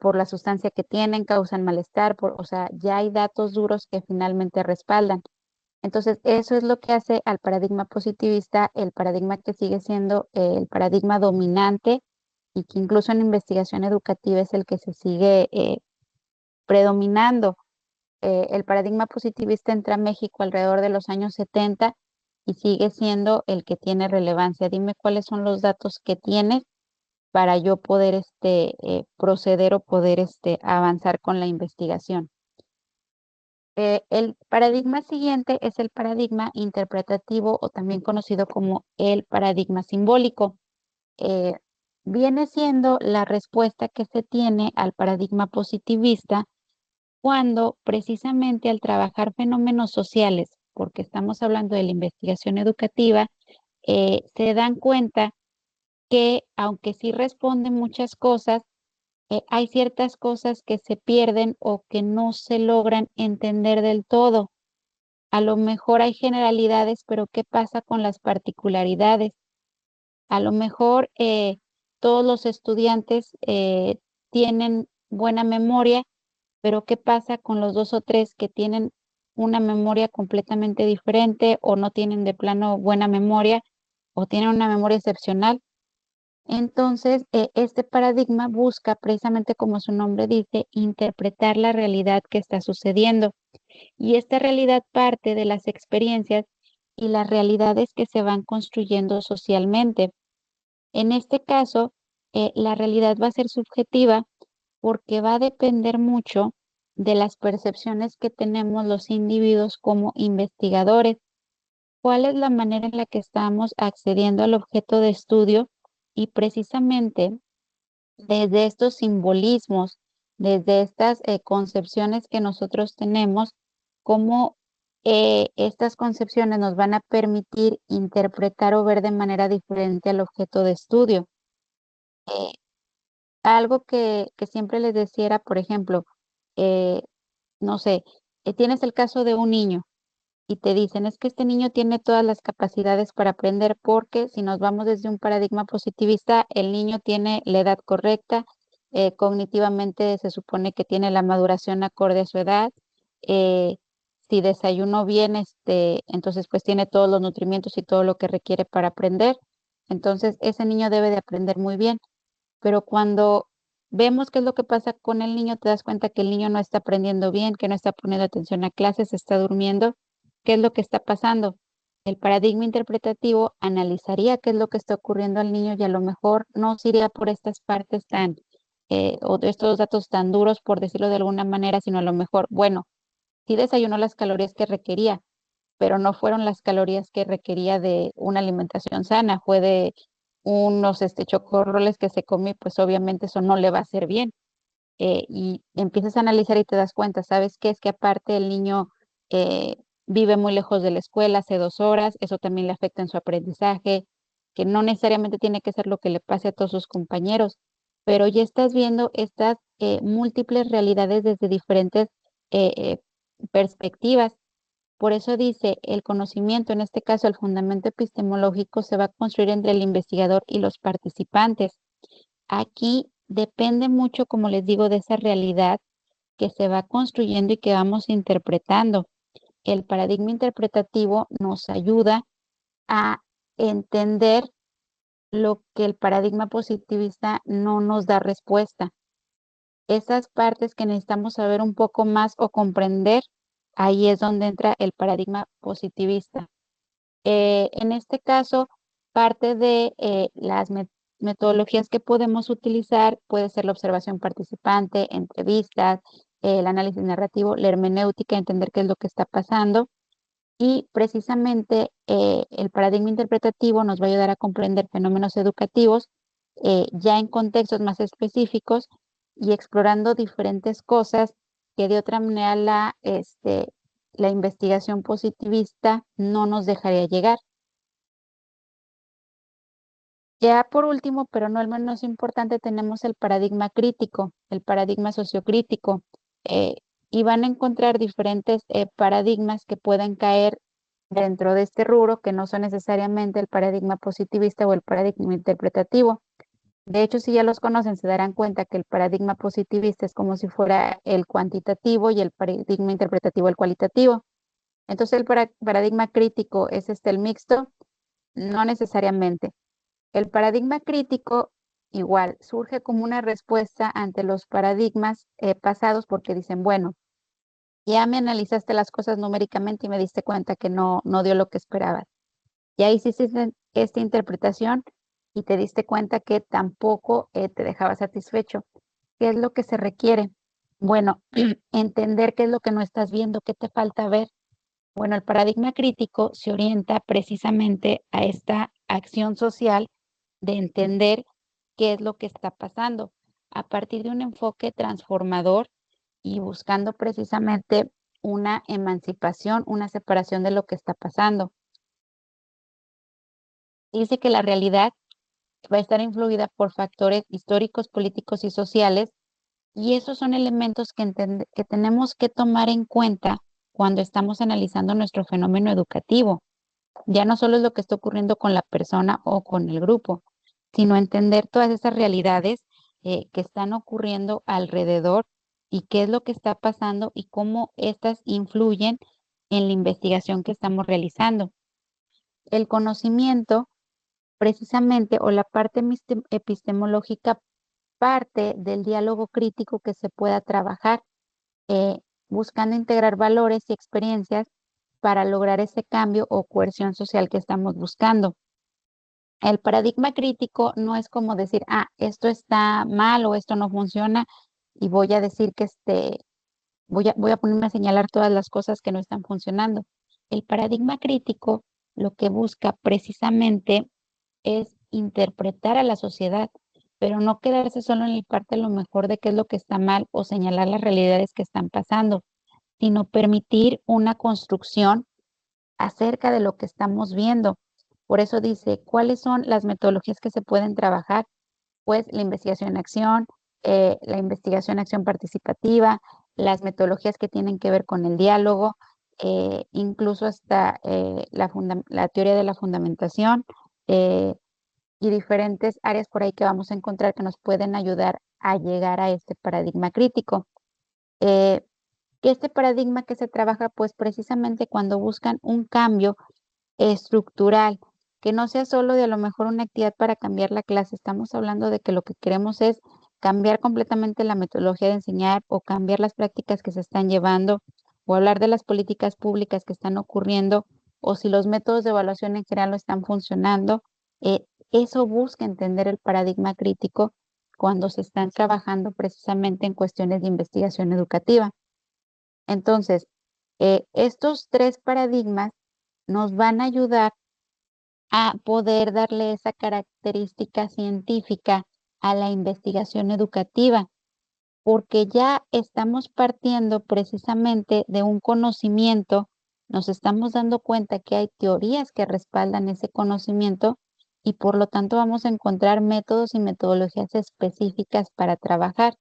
por la sustancia que tienen, causan malestar, o sea, ya hay datos duros que finalmente respaldan. Entonces, eso es lo que hace al paradigma positivista, el paradigma que sigue siendo el paradigma dominante y que incluso en investigación educativa es el que se sigue predominando. El paradigma positivista entra a México alrededor de los años 70 y sigue siendo el que tiene relevancia. Dime cuáles son los datos que tienes para yo poder proceder o poder avanzar con la investigación. El paradigma siguiente es el paradigma interpretativo o también conocido como el paradigma simbólico. Eh, Viene siendo la respuesta que se tiene al paradigma positivista cuando precisamente al trabajar fenómenos sociales, porque estamos hablando de la investigación educativa, se dan cuenta que aunque sí responden muchas cosas, hay ciertas cosas que se pierden o que no se logran entender del todo. A lo mejor hay generalidades, pero ¿qué pasa con las particularidades? A lo mejor todos los estudiantes tienen buena memoria, pero ¿qué pasa con los 2 o 3 que tienen una memoria completamente diferente o no tienen de plano buena memoria o tienen una memoria excepcional? Entonces, este paradigma busca, precisamente como su nombre dice, interpretar la realidad que está sucediendo. Y esta realidad parte de las experiencias y las realidades que se van construyendo socialmente. En este caso, la realidad va a ser subjetiva porque va a depender mucho de las percepciones que tenemos los individuos como investigadores. ¿Cuál es la manera en la que estamos accediendo al objeto de estudio? Y precisamente desde estos simbolismos, desde estas concepciones que nosotros tenemos, cómo estas concepciones nos van a permitir interpretar o ver de manera diferente al objeto de estudio. Eh, Algo que siempre les decía era, por ejemplo, eh, no sé, tienes el caso de un niño y te dicen, es que este niño tiene todas las capacidades para aprender porque si nos vamos desde un paradigma positivista, el niño tiene la edad correcta, cognitivamente se supone que tiene la maduración acorde a su edad, eh, si desayunó bien, entonces pues tiene todos los nutrimientos y todo lo que requiere para aprender, entonces ese niño debe de aprender muy bien, pero cuando vemos qué es lo que pasa con el niño, te das cuenta que el niño no está aprendiendo bien, que no está poniendo atención a clases, está durmiendo. ¿Qué es lo que está pasando? El paradigma interpretativo analizaría qué es lo que está ocurriendo al niño y a lo mejor no se iría por estas partes tan, o de estos datos tan duros, por decirlo de alguna manera, sino a lo mejor, bueno, sí desayunó las calorías que requería, pero no fueron las calorías que requería de una alimentación sana, fue de unos chocorroles que se come, pues obviamente eso no le va a hacer bien. Y empiezas a analizar y te das cuenta, ¿sabes qué? Es que aparte el niño eh, vive muy lejos de la escuela, hace 2 horas, eso también le afecta en su aprendizaje, que no necesariamente tiene que ser lo que le pase a todos sus compañeros, pero ya estás viendo estas múltiples realidades desde diferentes perspectivas. Por eso dice, el conocimiento, en este caso el fundamento epistemológico, se va a construir entre el investigador y los participantes. Aquí depende mucho, como les digo, de esa realidad que se va construyendo y que vamos interpretando. El paradigma interpretativo nos ayuda a entender lo que el paradigma positivista no nos da respuesta. Esas partes que necesitamos saber un poco más o comprender, ahí es donde entra el paradigma positivista. En este caso, parte de las metodologías que podemos utilizar puede ser la observación participante, entrevistas, el análisis narrativo, la hermenéutica, entender qué es lo que está pasando. Y precisamente el paradigma interpretativo nos va a ayudar a comprender fenómenos educativos ya en contextos más específicos y explorando diferentes cosas que de otra manera la investigación positivista no nos dejaría llegar. Ya por último, pero no el menos importante, tenemos el paradigma crítico, el paradigma sociocrítico, eh, y van a encontrar diferentes paradigmas que pueden caer dentro de este rubro, que no son necesariamente el paradigma positivista o el paradigma interpretativo. De hecho, si ya los conocen, se darán cuenta que el paradigma positivista es como si fuera el cuantitativo y el paradigma interpretativo el cualitativo. Entonces, el paradigma crítico es el mixto, no necesariamente. El paradigma crítico igual surge como una respuesta ante los paradigmas pasados porque dicen, bueno, ya me analizaste las cosas numéricamente y me diste cuenta que no dio lo que esperabas. Ya hiciste esta interpretación y te diste cuenta que tampoco te dejaba satisfecho. ¿Qué es lo que se requiere? Bueno, entender qué es lo que no estás viendo, qué te falta ver. Bueno, el paradigma crítico se orienta precisamente a esta acción social de entender qué es lo que está pasando a partir de un enfoque transformador y buscando precisamente una emancipación, una separación de lo que está pasando. Dice que la realidad va a estar influida por factores históricos, políticos y sociales, y esos son elementos que tenemos que tomar en cuenta cuando estamos analizando nuestro fenómeno educativo. Ya no solo es lo que está ocurriendo con la persona o con el grupo, sino entender todas esas realidades que están ocurriendo alrededor y qué es lo que está pasando y cómo estas influyen en la investigación que estamos realizando. El conocimiento, precisamente, o la parte epistemológica, parte del diálogo crítico que se pueda trabajar, buscando integrar valores y experiencias para lograr ese cambio o coerción social que estamos buscando. El paradigma crítico no es como decir, esto está mal o esto no funciona y voy a decir que voy a ponerme a señalar todas las cosas que no están funcionando. El paradigma crítico lo que busca precisamente es interpretar a la sociedad, pero no quedarse solo en la parte a lo mejor de qué es lo que está mal o señalar las realidades que están pasando, sino permitir una construcción acerca de lo que estamos viendo. Por eso dice, ¿cuáles son las metodologías que se pueden trabajar? Pues la investigación-acción, la investigación-acción participativa, las metodologías que tienen que ver con el diálogo, incluso hasta la teoría de la fundamentación y diferentes áreas por ahí que vamos a encontrar que nos pueden ayudar a llegar a este paradigma crítico. Que este paradigma que se trabaja, pues precisamente cuando buscan un cambio estructural, que no sea solo de a lo mejor una actividad para cambiar la clase. Estamos hablando de que lo que queremos es cambiar completamente la metodología de enseñar o cambiar las prácticas que se están llevando o hablar de las políticas públicas que están ocurriendo o si los métodos de evaluación en general no están funcionando. Eso busca entender el paradigma crítico cuando se están trabajando precisamente en cuestiones de investigación educativa. Entonces, estos tres paradigmas nos van a ayudar a poder darle esa característica científica a la investigación educativa, porque ya estamos partiendo precisamente de un conocimiento, nos estamos dando cuenta que hay teorías que respaldan ese conocimiento y por lo tanto vamos a encontrar métodos y metodologías específicas para trabajar.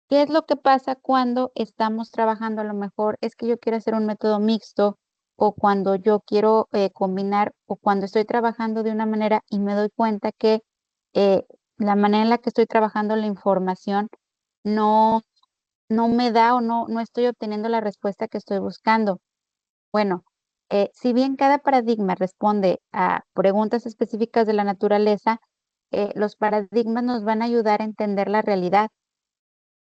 ¿Qué es lo que pasa cuando estamos trabajando? A lo mejor es que yo quiero hacer un método mixto o cuando yo quiero combinar o cuando estoy trabajando de una manera y me doy cuenta que la manera en la que estoy trabajando la información no, no me da o no estoy obteniendo la respuesta que estoy buscando. Bueno, si bien cada paradigma responde a preguntas específicas de la naturaleza, los paradigmas nos van a ayudar a entender la realidad,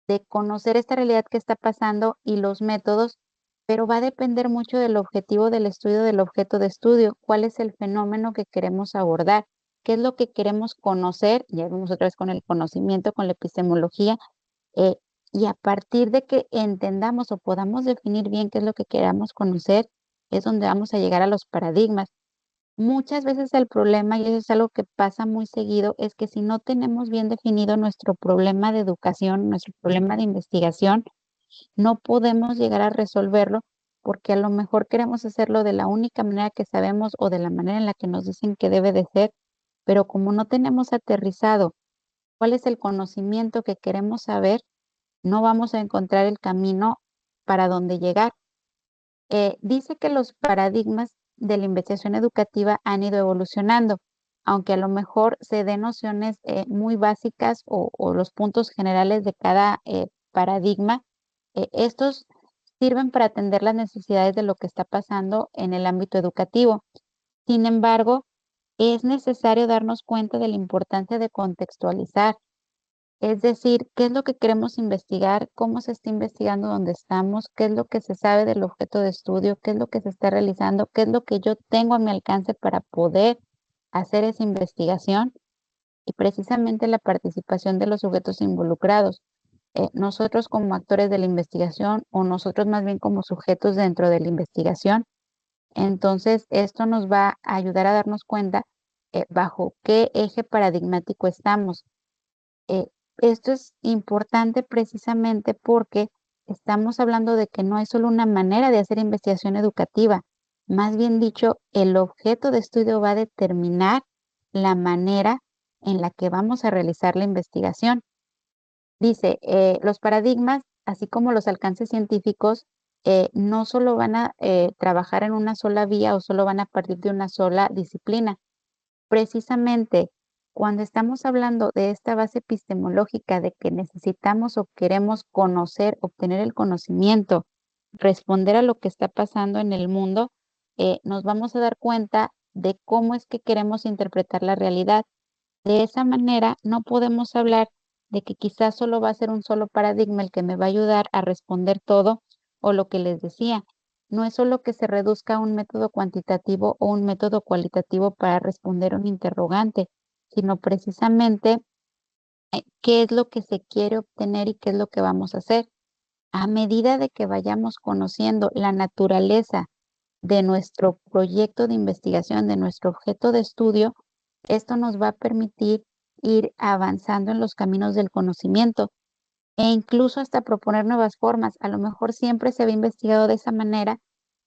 de conocer esta realidad que está pasando y los métodos, pero va a depender mucho del objetivo del estudio, del objeto de estudio, cuál es el fenómeno que queremos abordar, qué es lo que queremos conocer, ya vamos otra vez con el conocimiento, con la epistemología, eh, y a partir de que entendamos o podamos definir bien qué es lo que queramos conocer, es donde vamos a llegar a los paradigmas. Muchas veces el problema, y eso es algo que pasa muy seguido, es que si no tenemos bien definido nuestro problema de educación, nuestro problema de investigación, no podemos llegar a resolverlo porque a lo mejor queremos hacerlo de la única manera que sabemos o de la manera en la que nos dicen que debe de ser, pero como no tenemos aterrizado cuál es el conocimiento que queremos saber, no vamos a encontrar el camino para dónde llegar. Dice que los paradigmas de la investigación educativa han ido evolucionando, aunque a lo mejor se den nociones muy básicas o los puntos generales de cada paradigma, estos sirven para atender las necesidades de lo que está pasando en el ámbito educativo. Sin embargo, es necesario darnos cuenta de la importancia de contextualizar, es decir, qué es lo que queremos investigar, cómo se está investigando donde estamos, qué es lo que se sabe del objeto de estudio, qué es lo que se está realizando, qué es lo que yo tengo a mi alcance para poder hacer esa investigación y precisamente la participación de los sujetos involucrados. Nosotros como actores de la investigación o nosotros más bien como sujetos dentro de la investigación. Entonces, esto nos va a ayudar a darnos cuenta bajo qué eje paradigmático estamos. Eh, Esto es importante precisamente porque estamos hablando de que no hay solo una manera de hacer investigación educativa. Más bien dicho, el objeto de estudio va a determinar la manera en la que vamos a realizar la investigación. Dice, los paradigmas, así como los alcances científicos, no solo van a trabajar en una sola vía o solo van a partir de una sola disciplina. Precisamente cuando estamos hablando de esta base epistemológica de que necesitamos o queremos conocer, obtener el conocimiento, responder a lo que está pasando en el mundo, nos vamos a dar cuenta de cómo es que queremos interpretar la realidad. De esa manera, no podemos hablar de que quizás solo va a ser un solo paradigma el que me va a ayudar a responder todo o lo que les decía. No es solo que se reduzca a un método cuantitativo o un método cualitativo para responder un interrogante, sino precisamente qué es lo que se quiere obtener y qué es lo que vamos a hacer. A medida de que vayamos conociendo la naturaleza de nuestro proyecto de investigación, de nuestro objeto de estudio, esto nos va a permitir ir avanzando en los caminos del conocimiento e incluso hasta proponer nuevas formas. A lo mejor siempre se había investigado de esa manera,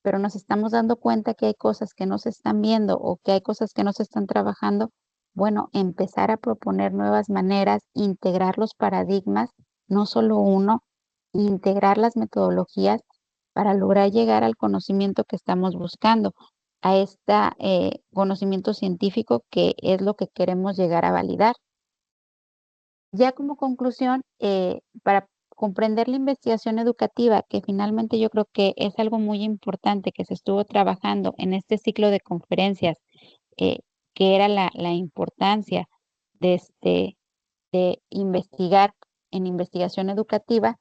pero nos estamos dando cuenta que hay cosas que no se están viendo o que hay cosas que no se están trabajando. Bueno, empezar a proponer nuevas maneras, integrar los paradigmas, no solo uno, integrar las metodologías para lograr llegar al conocimiento que estamos buscando, a este conocimiento científico que es lo que queremos llegar a validar. Ya como conclusión, para comprender la investigación educativa, que finalmente yo creo que es algo muy importante que se estuvo trabajando en este ciclo de conferencias, eh, que era la importancia de de investigar en investigación educativa,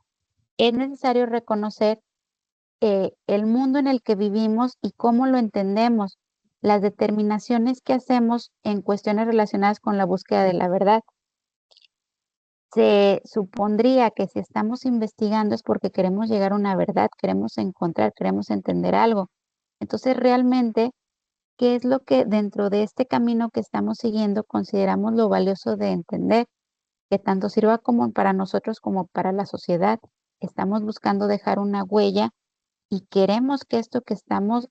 es necesario reconocer el mundo en el que vivimos y cómo lo entendemos, las determinaciones que hacemos en cuestiones relacionadas con la búsqueda de la verdad. Se supondría que si estamos investigando es porque queremos llegar a una verdad, queremos encontrar, queremos entender algo. Entonces, realmente, ¿qué es lo que dentro de este camino que estamos siguiendo consideramos lo valioso de entender? Que tanto sirva como para nosotros como para la sociedad. Estamos buscando dejar una huella y queremos que esto que estamos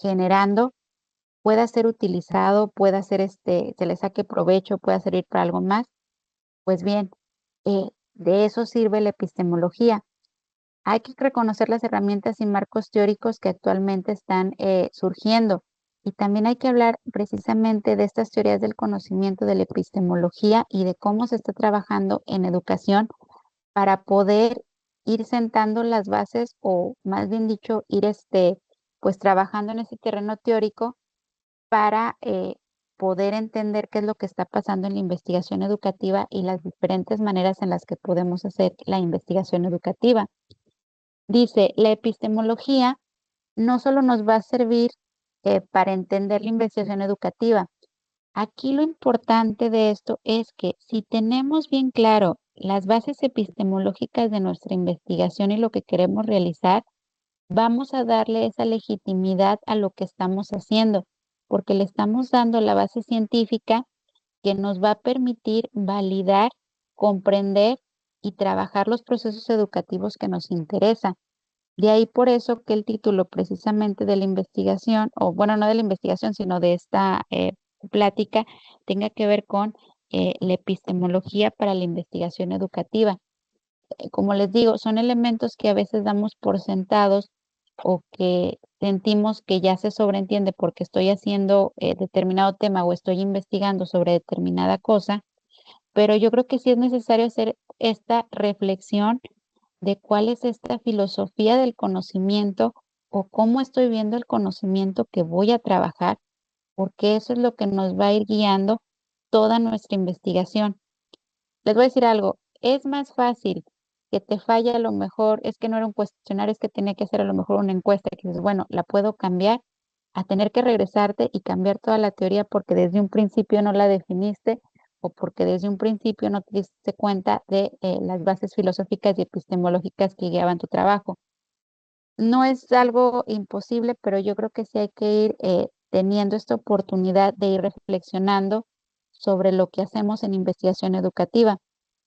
generando pueda ser utilizado, pueda ser se le saque provecho, pueda servir para algo más. Pues bien, de eso sirve la epistemología. Hay que reconocer las herramientas y marcos teóricos que actualmente están surgiendo. Y también hay que hablar precisamente de estas teorías del conocimiento de la epistemología y de cómo se está trabajando en educación para poder ir sentando las bases o más bien dicho, ir pues trabajando en ese terreno teórico para poder entender qué es lo que está pasando en la investigación educativa y las diferentes maneras en las que podemos hacer la investigación educativa. Dice, la epistemología no solo nos va a servir para entender la investigación educativa. Aquí lo importante de esto es que si tenemos bien claro las bases epistemológicas de nuestra investigación y lo que queremos realizar, vamos a darle esa legitimidad a lo que estamos haciendo, porque le estamos dando la base científica que nos va a permitir validar, comprender y trabajar los procesos educativos que nos interesan. De ahí por eso que el título precisamente de la investigación, o bueno, no de la investigación, sino de esta plática, tenga que ver con la epistemología para la investigación educativa. Como les digo, son elementos que a veces damos por sentados o que sentimos que ya se sobreentiende porque estoy haciendo determinado tema o estoy investigando sobre determinada cosa, pero yo creo que sí es necesario hacer esta reflexión de cuál es esta filosofía del conocimiento o cómo estoy viendo el conocimiento que voy a trabajar, porque eso es lo que nos va a ir guiando toda nuestra investigación. Les voy a decir algo, es más fácil que te falle a lo mejor, es que no era un cuestionario, es que tenía que hacer a lo mejor una encuesta, que dices, bueno, la puedo cambiar, a tener que regresarte y cambiar toda la teoría porque desde un principio no la definiste o porque desde un principio no te diste cuenta de las bases filosóficas y epistemológicas que guiaban tu trabajo. No es algo imposible, pero yo creo que sí hay que ir teniendo esta oportunidad de ir reflexionando sobre lo que hacemos en investigación educativa.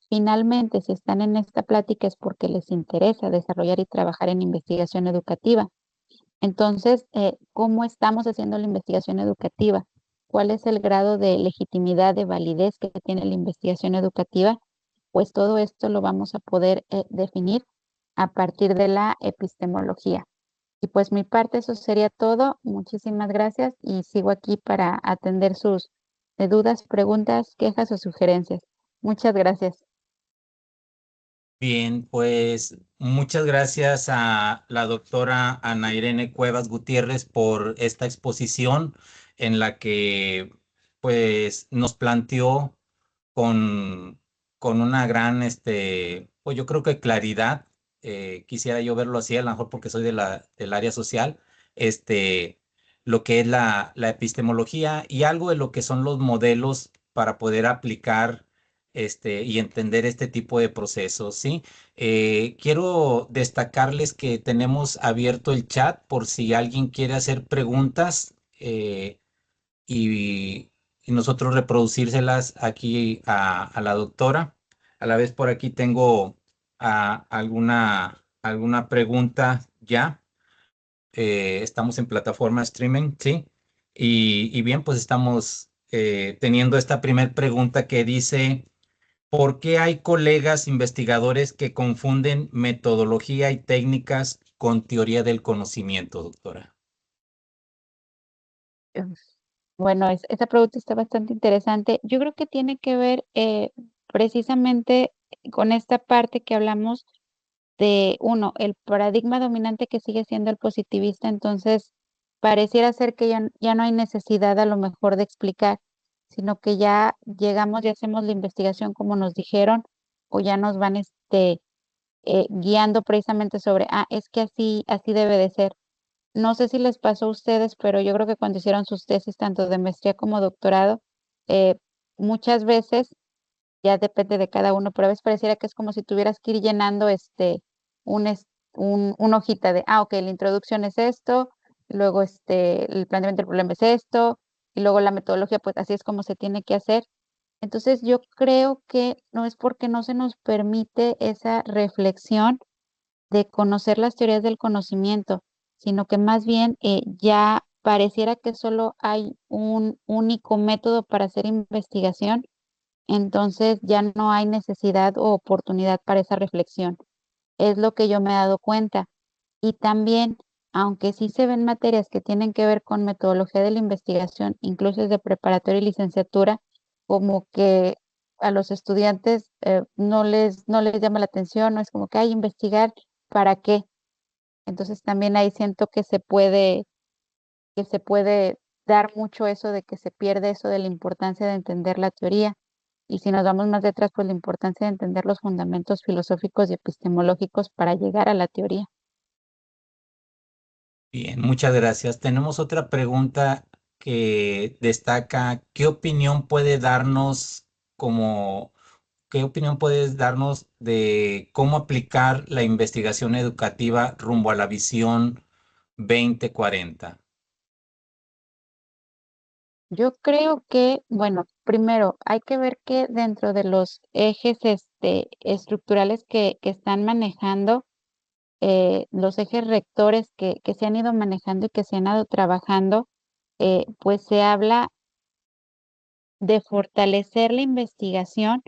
Finalmente, si están en esta plática es porque les interesa desarrollar y trabajar en investigación educativa. Entonces, ¿cómo estamos haciendo la investigación educativa? ¿Cuál es el grado de legitimidad, de validez que tiene la investigación educativa? Pues todo esto lo vamos a poder definir a partir de la epistemología. Y pues mi parte eso sería todo. Muchísimas gracias y sigo aquí para atender sus dudas, preguntas, quejas o sugerencias. Muchas gracias. Bien, pues muchas gracias a la doctora Ana Irene Cuevas Gutiérrez por esta exposición en la que pues nos planteó con, con una gran, pues yo creo que claridad, quisiera yo verlo así, a lo mejor porque soy del área social, este, lo que es la epistemología y algo de lo que son los modelos para poder aplicar y entender este tipo de procesos, ¿sí? Quiero destacarles que tenemos abierto el chat por si alguien quiere hacer preguntas. Y nosotros reproducírselas aquí a la doctora. A la vez por aquí tengo alguna pregunta ya. Estamos en plataforma streaming, ¿sí? Y bien, pues estamos teniendo esta primer pregunta que dice, ¿por qué hay colegas investigadores que confunden metodología y técnicas con teoría del conocimiento, doctora? Eh, Bueno, esa pregunta está bastante interesante. Yo creo que tiene que ver precisamente con esta parte que hablamos de, uno, el paradigma dominante que sigue siendo el positivista, entonces pareciera ser que ya no hay necesidad a lo mejor de explicar, sino que ya llegamos y hacemos la investigación como nos dijeron o ya nos van guiando precisamente sobre, es que así debe de ser. No sé si les pasó a ustedes, pero yo creo que cuando hicieron sus tesis, tanto de maestría como doctorado, eh, muchas veces, ya depende de cada uno, pero a veces pareciera que es como si tuvieras que ir llenando un, es- una hojita de, ok, la introducción es esto, luego el planteamiento del problema es esto, y luego la metodología, pues así es como se tiene que hacer. Entonces yo creo que no es porque no se nos permite esa reflexión de conocer las teorías del conocimiento, sino que más bien ya pareciera que solo hay un único método para hacer investigación, entonces ya no hay necesidad o oportunidad para esa reflexión. Es lo que yo me he dado cuenta. Y también, aunque sí se ven materias que tienen que ver con metodología de la investigación, incluso desde preparatoria y licenciatura, como que a los estudiantes no les llama la atención, no es como que hay investigar, ¿para qué? Entonces también ahí siento que se puede dar mucho eso de que se pierde eso de la importancia de entender la teoría. Y si nos vamos más detrás, pues la importancia de entender los fundamentos filosóficos y epistemológicos para llegar a la teoría. Bien, muchas gracias. Tenemos otra pregunta que destaca, como, qué opinión puedes darnos de cómo aplicar la investigación educativa rumbo a la visión 2040? Yo creo que, bueno, primero hay que ver que dentro de los ejes estructurales que están manejando, los ejes rectores que se han ido manejando y que se han ido trabajando, pues se habla de fortalecer la investigación,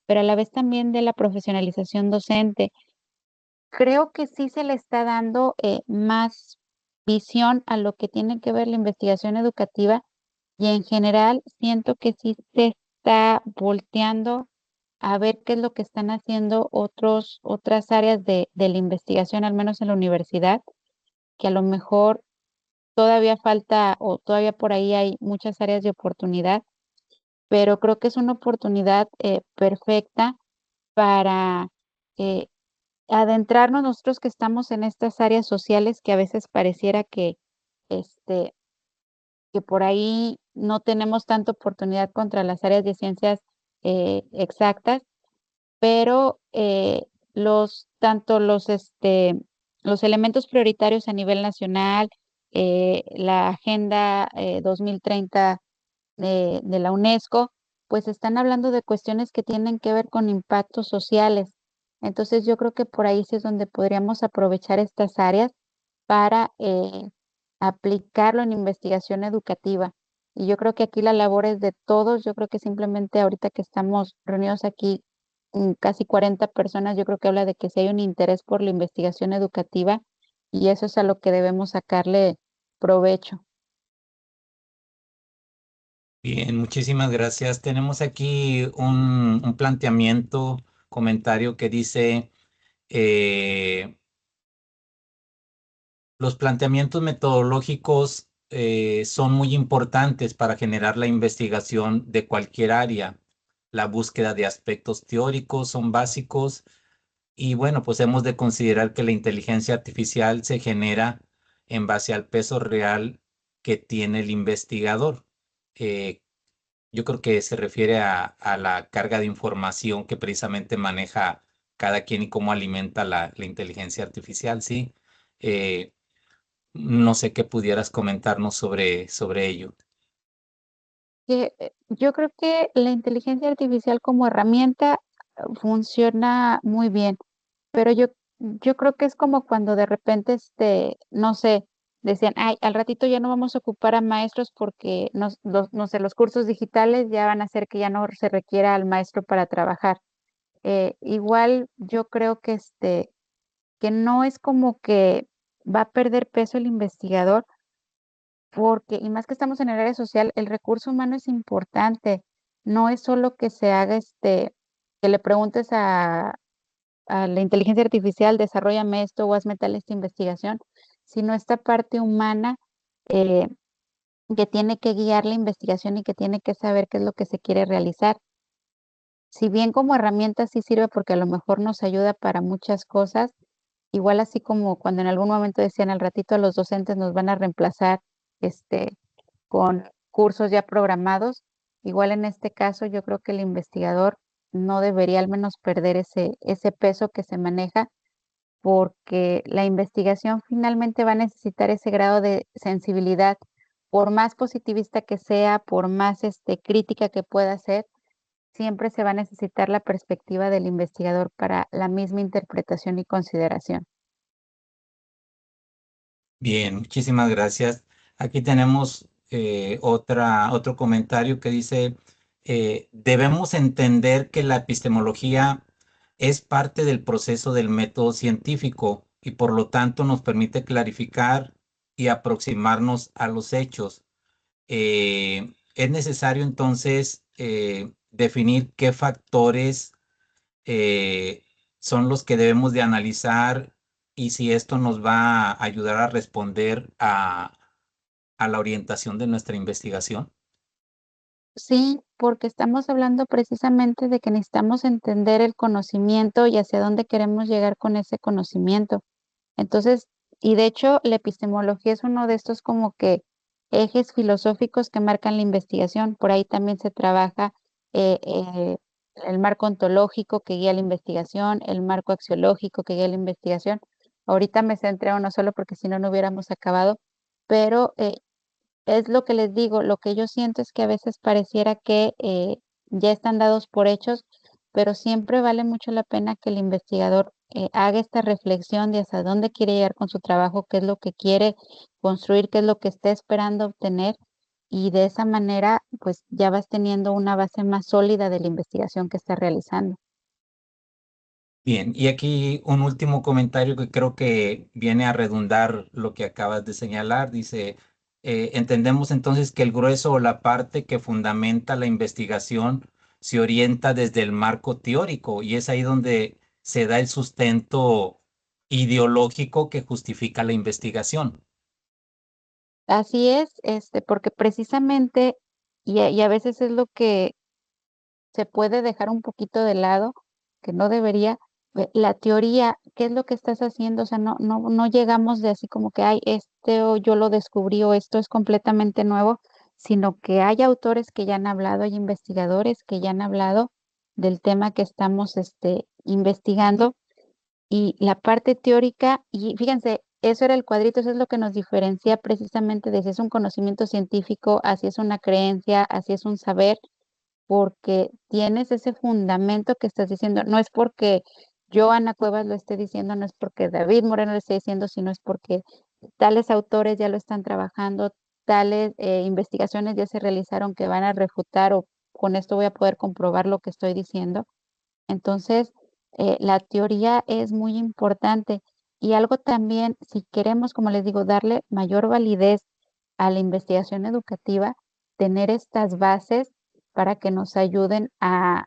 pero a la vez también de la profesionalización docente. Creo que sí se le está dando más visión a lo que tiene que ver la investigación educativa y en general siento que sí se está volteando a ver qué es lo que están haciendo otras áreas de la investigación, al menos en la universidad, que a lo mejor todavía falta o todavía por ahí hay muchas áreas de oportunidad, pero creo que es una oportunidad perfecta para eh, adentrarnos nosotros que estamos en estas áreas sociales que a veces pareciera este, que por ahí no tenemos tanta oportunidad contra las áreas de ciencias exactas, pero tanto los elementos prioritarios a nivel nacional, la Agenda 2030 de la UNESCO, pues están hablando de cuestiones que tienen que ver con impactos sociales. Entonces yo creo que por ahí sí es donde podríamos aprovechar estas áreas para aplicarlo en investigación educativa. Y yo creo que aquí la labor es de todos. Yo creo que simplemente ahorita que estamos reunidos aquí casi 40 personas, yo creo que habla de que sí hay un interés por la investigación educativa y eso es a lo que debemos sacarle provecho. Bien, muchísimas gracias. Tenemos aquí un planteamiento, comentario que dice, eh, los planteamientos metodológicos son muy importantes para generar la investigación de cualquier área. La búsqueda de aspectos teóricos son básicos y bueno, pues hemos de considerar que la inteligencia artificial se genera en base al peso real que tiene el investigador. Eh, yo creo que se refiere a la carga de información que precisamente maneja cada quien y cómo alimenta la inteligencia artificial, ¿sí? Eh, no sé qué pudieras comentarnos sobre ello. Yo creo que la inteligencia artificial como herramienta funciona muy bien, pero yo creo que es como cuando de repente, no sé, decían, ay, al ratito ya no vamos a ocupar a maestros porque no sé, los cursos digitales ya van a hacer que ya no se requiera al maestro para trabajar. Igual yo creo que no es como que va a perder peso el investigador, porque, y más que estamos en el área social, el recurso humano es importante. No es solo que se haga que le preguntes a la inteligencia artificial, desarrollame esto o hazme tal esta investigación, sino esta parte humana eh, que tiene que guiar la investigación y que tiene que saber qué es lo que se quiere realizar. Si bien como herramienta sí sirve porque a lo mejor nos ayuda para muchas cosas, igual así como cuando en algún momento decían al ratito a los docentes nos van a reemplazar con cursos ya programados, igual en este caso yo creo que el investigador no debería al menos perder ese peso que se maneja porque la investigación finalmente va a necesitar ese grado de sensibilidad, por más positivista que sea, por más crítica que pueda ser, siempre se va a necesitar la perspectiva del investigador para la misma interpretación y consideración. Bien, muchísimas gracias. Aquí tenemos otro comentario que dice, debemos entender que la epistemología es parte del proceso del método científico y por lo tanto nos permite clarificar y aproximarnos a los hechos. Es necesario entonces definir qué factores eh, son los que debemos de analizar y si esto nos va a ayudar a responder a la orientación de nuestra investigación. Sí, porque estamos hablando precisamente de que necesitamos entender el conocimiento y hacia dónde queremos llegar con ese conocimiento. Entonces, y de hecho, la epistemología es uno de estos como que ejes filosóficos que marcan la investigación. Por ahí también se trabaja el marco ontológico que guía la investigación, el marco axiológico que guía la investigación. Ahorita me centré en uno solo porque si no, no hubiéramos acabado, pero es lo que les digo, lo que yo siento es que a veces pareciera que ya están dados por hechos, pero siempre vale mucho la pena que el investigador haga esta reflexión de hasta dónde quiere llegar con su trabajo, qué es lo que quiere construir, qué es lo que está esperando obtener, y de esa manera, pues ya vas teniendo una base más sólida de la investigación que está realizando. Bien, y aquí un último comentario que creo que viene a redundar lo que acabas de señalar. Dice, entendemos entonces que el grueso o la parte que fundamenta la investigación se orienta desde el marco teórico y es ahí donde se da el sustento ideológico que justifica la investigación. Así es, porque precisamente, y a veces es lo que se puede dejar un poquito de lado, que no debería. La teoría, ¿qué es lo que estás haciendo? O sea, no llegamos de así como que, ay, o yo lo descubrí o esto es completamente nuevo, sino que hay autores que ya han hablado, hay investigadores que ya han hablado del tema que estamos investigando y la parte teórica, y fíjense, eso era el cuadrito, eso es lo que nos diferencia precisamente de si es un conocimiento científico, así es una creencia, así es un saber porque tienes ese fundamento que estás diciendo. No es porque yo, Ana Cuevas, lo esté diciendo, no es porque David Moreno lo esté diciendo, sino es porque tales autores ya lo están trabajando, tales investigaciones ya se realizaron que van a refutar o con esto voy a poder comprobar lo que estoy diciendo. Entonces, la teoría es muy importante y algo también, si queremos, como les digo, darle mayor validez a la investigación educativa, tener estas bases para que nos ayuden a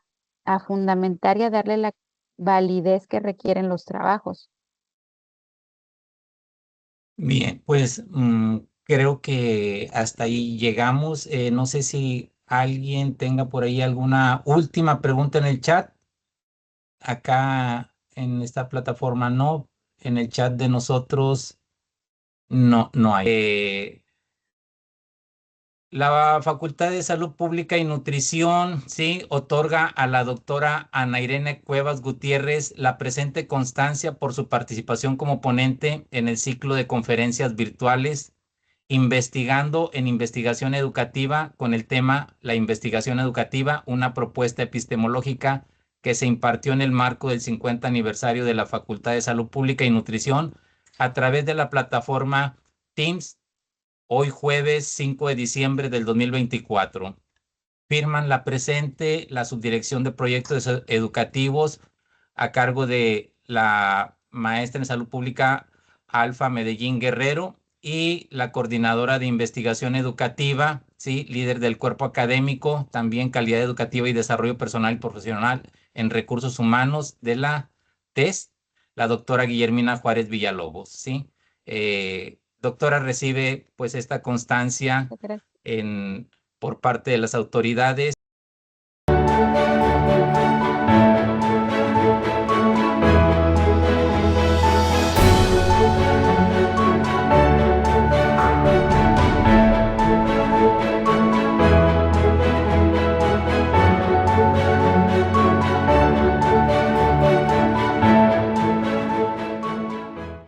fundamentar y a darle la validez que requieren los trabajos. Bien, pues creo que hasta ahí llegamos. No sé si alguien tenga por ahí alguna última pregunta en el chat. Acá en esta plataforma no, en el chat de nosotros no hay. La Facultad de Salud Pública y Nutrición, sí, otorga a la doctora Ana Irene Cuevas Gutiérrez la presente constancia por su participación como ponente en el ciclo de conferencias virtuales investigando en investigación educativa con el tema La investigación educativa, una propuesta epistemológica que se impartió en el marco del 50 aniversario de la Facultad de Salud Pública y Nutrición a través de la plataforma Teams, hoy jueves 5 de diciembre del 2024. Firman la presente la Subdirección de Proyectos Educativos a cargo de la maestra en Salud Pública Alfa Medellín Guerrero y la coordinadora de investigación educativa, ¿sí? Líder del cuerpo académico, también calidad educativa y desarrollo personal y profesional en recursos humanos de la TES, la doctora Guillermina Juárez Villalobos, ¿sí? Doctora, recibe pues esta constancia Gracias. por parte de las autoridades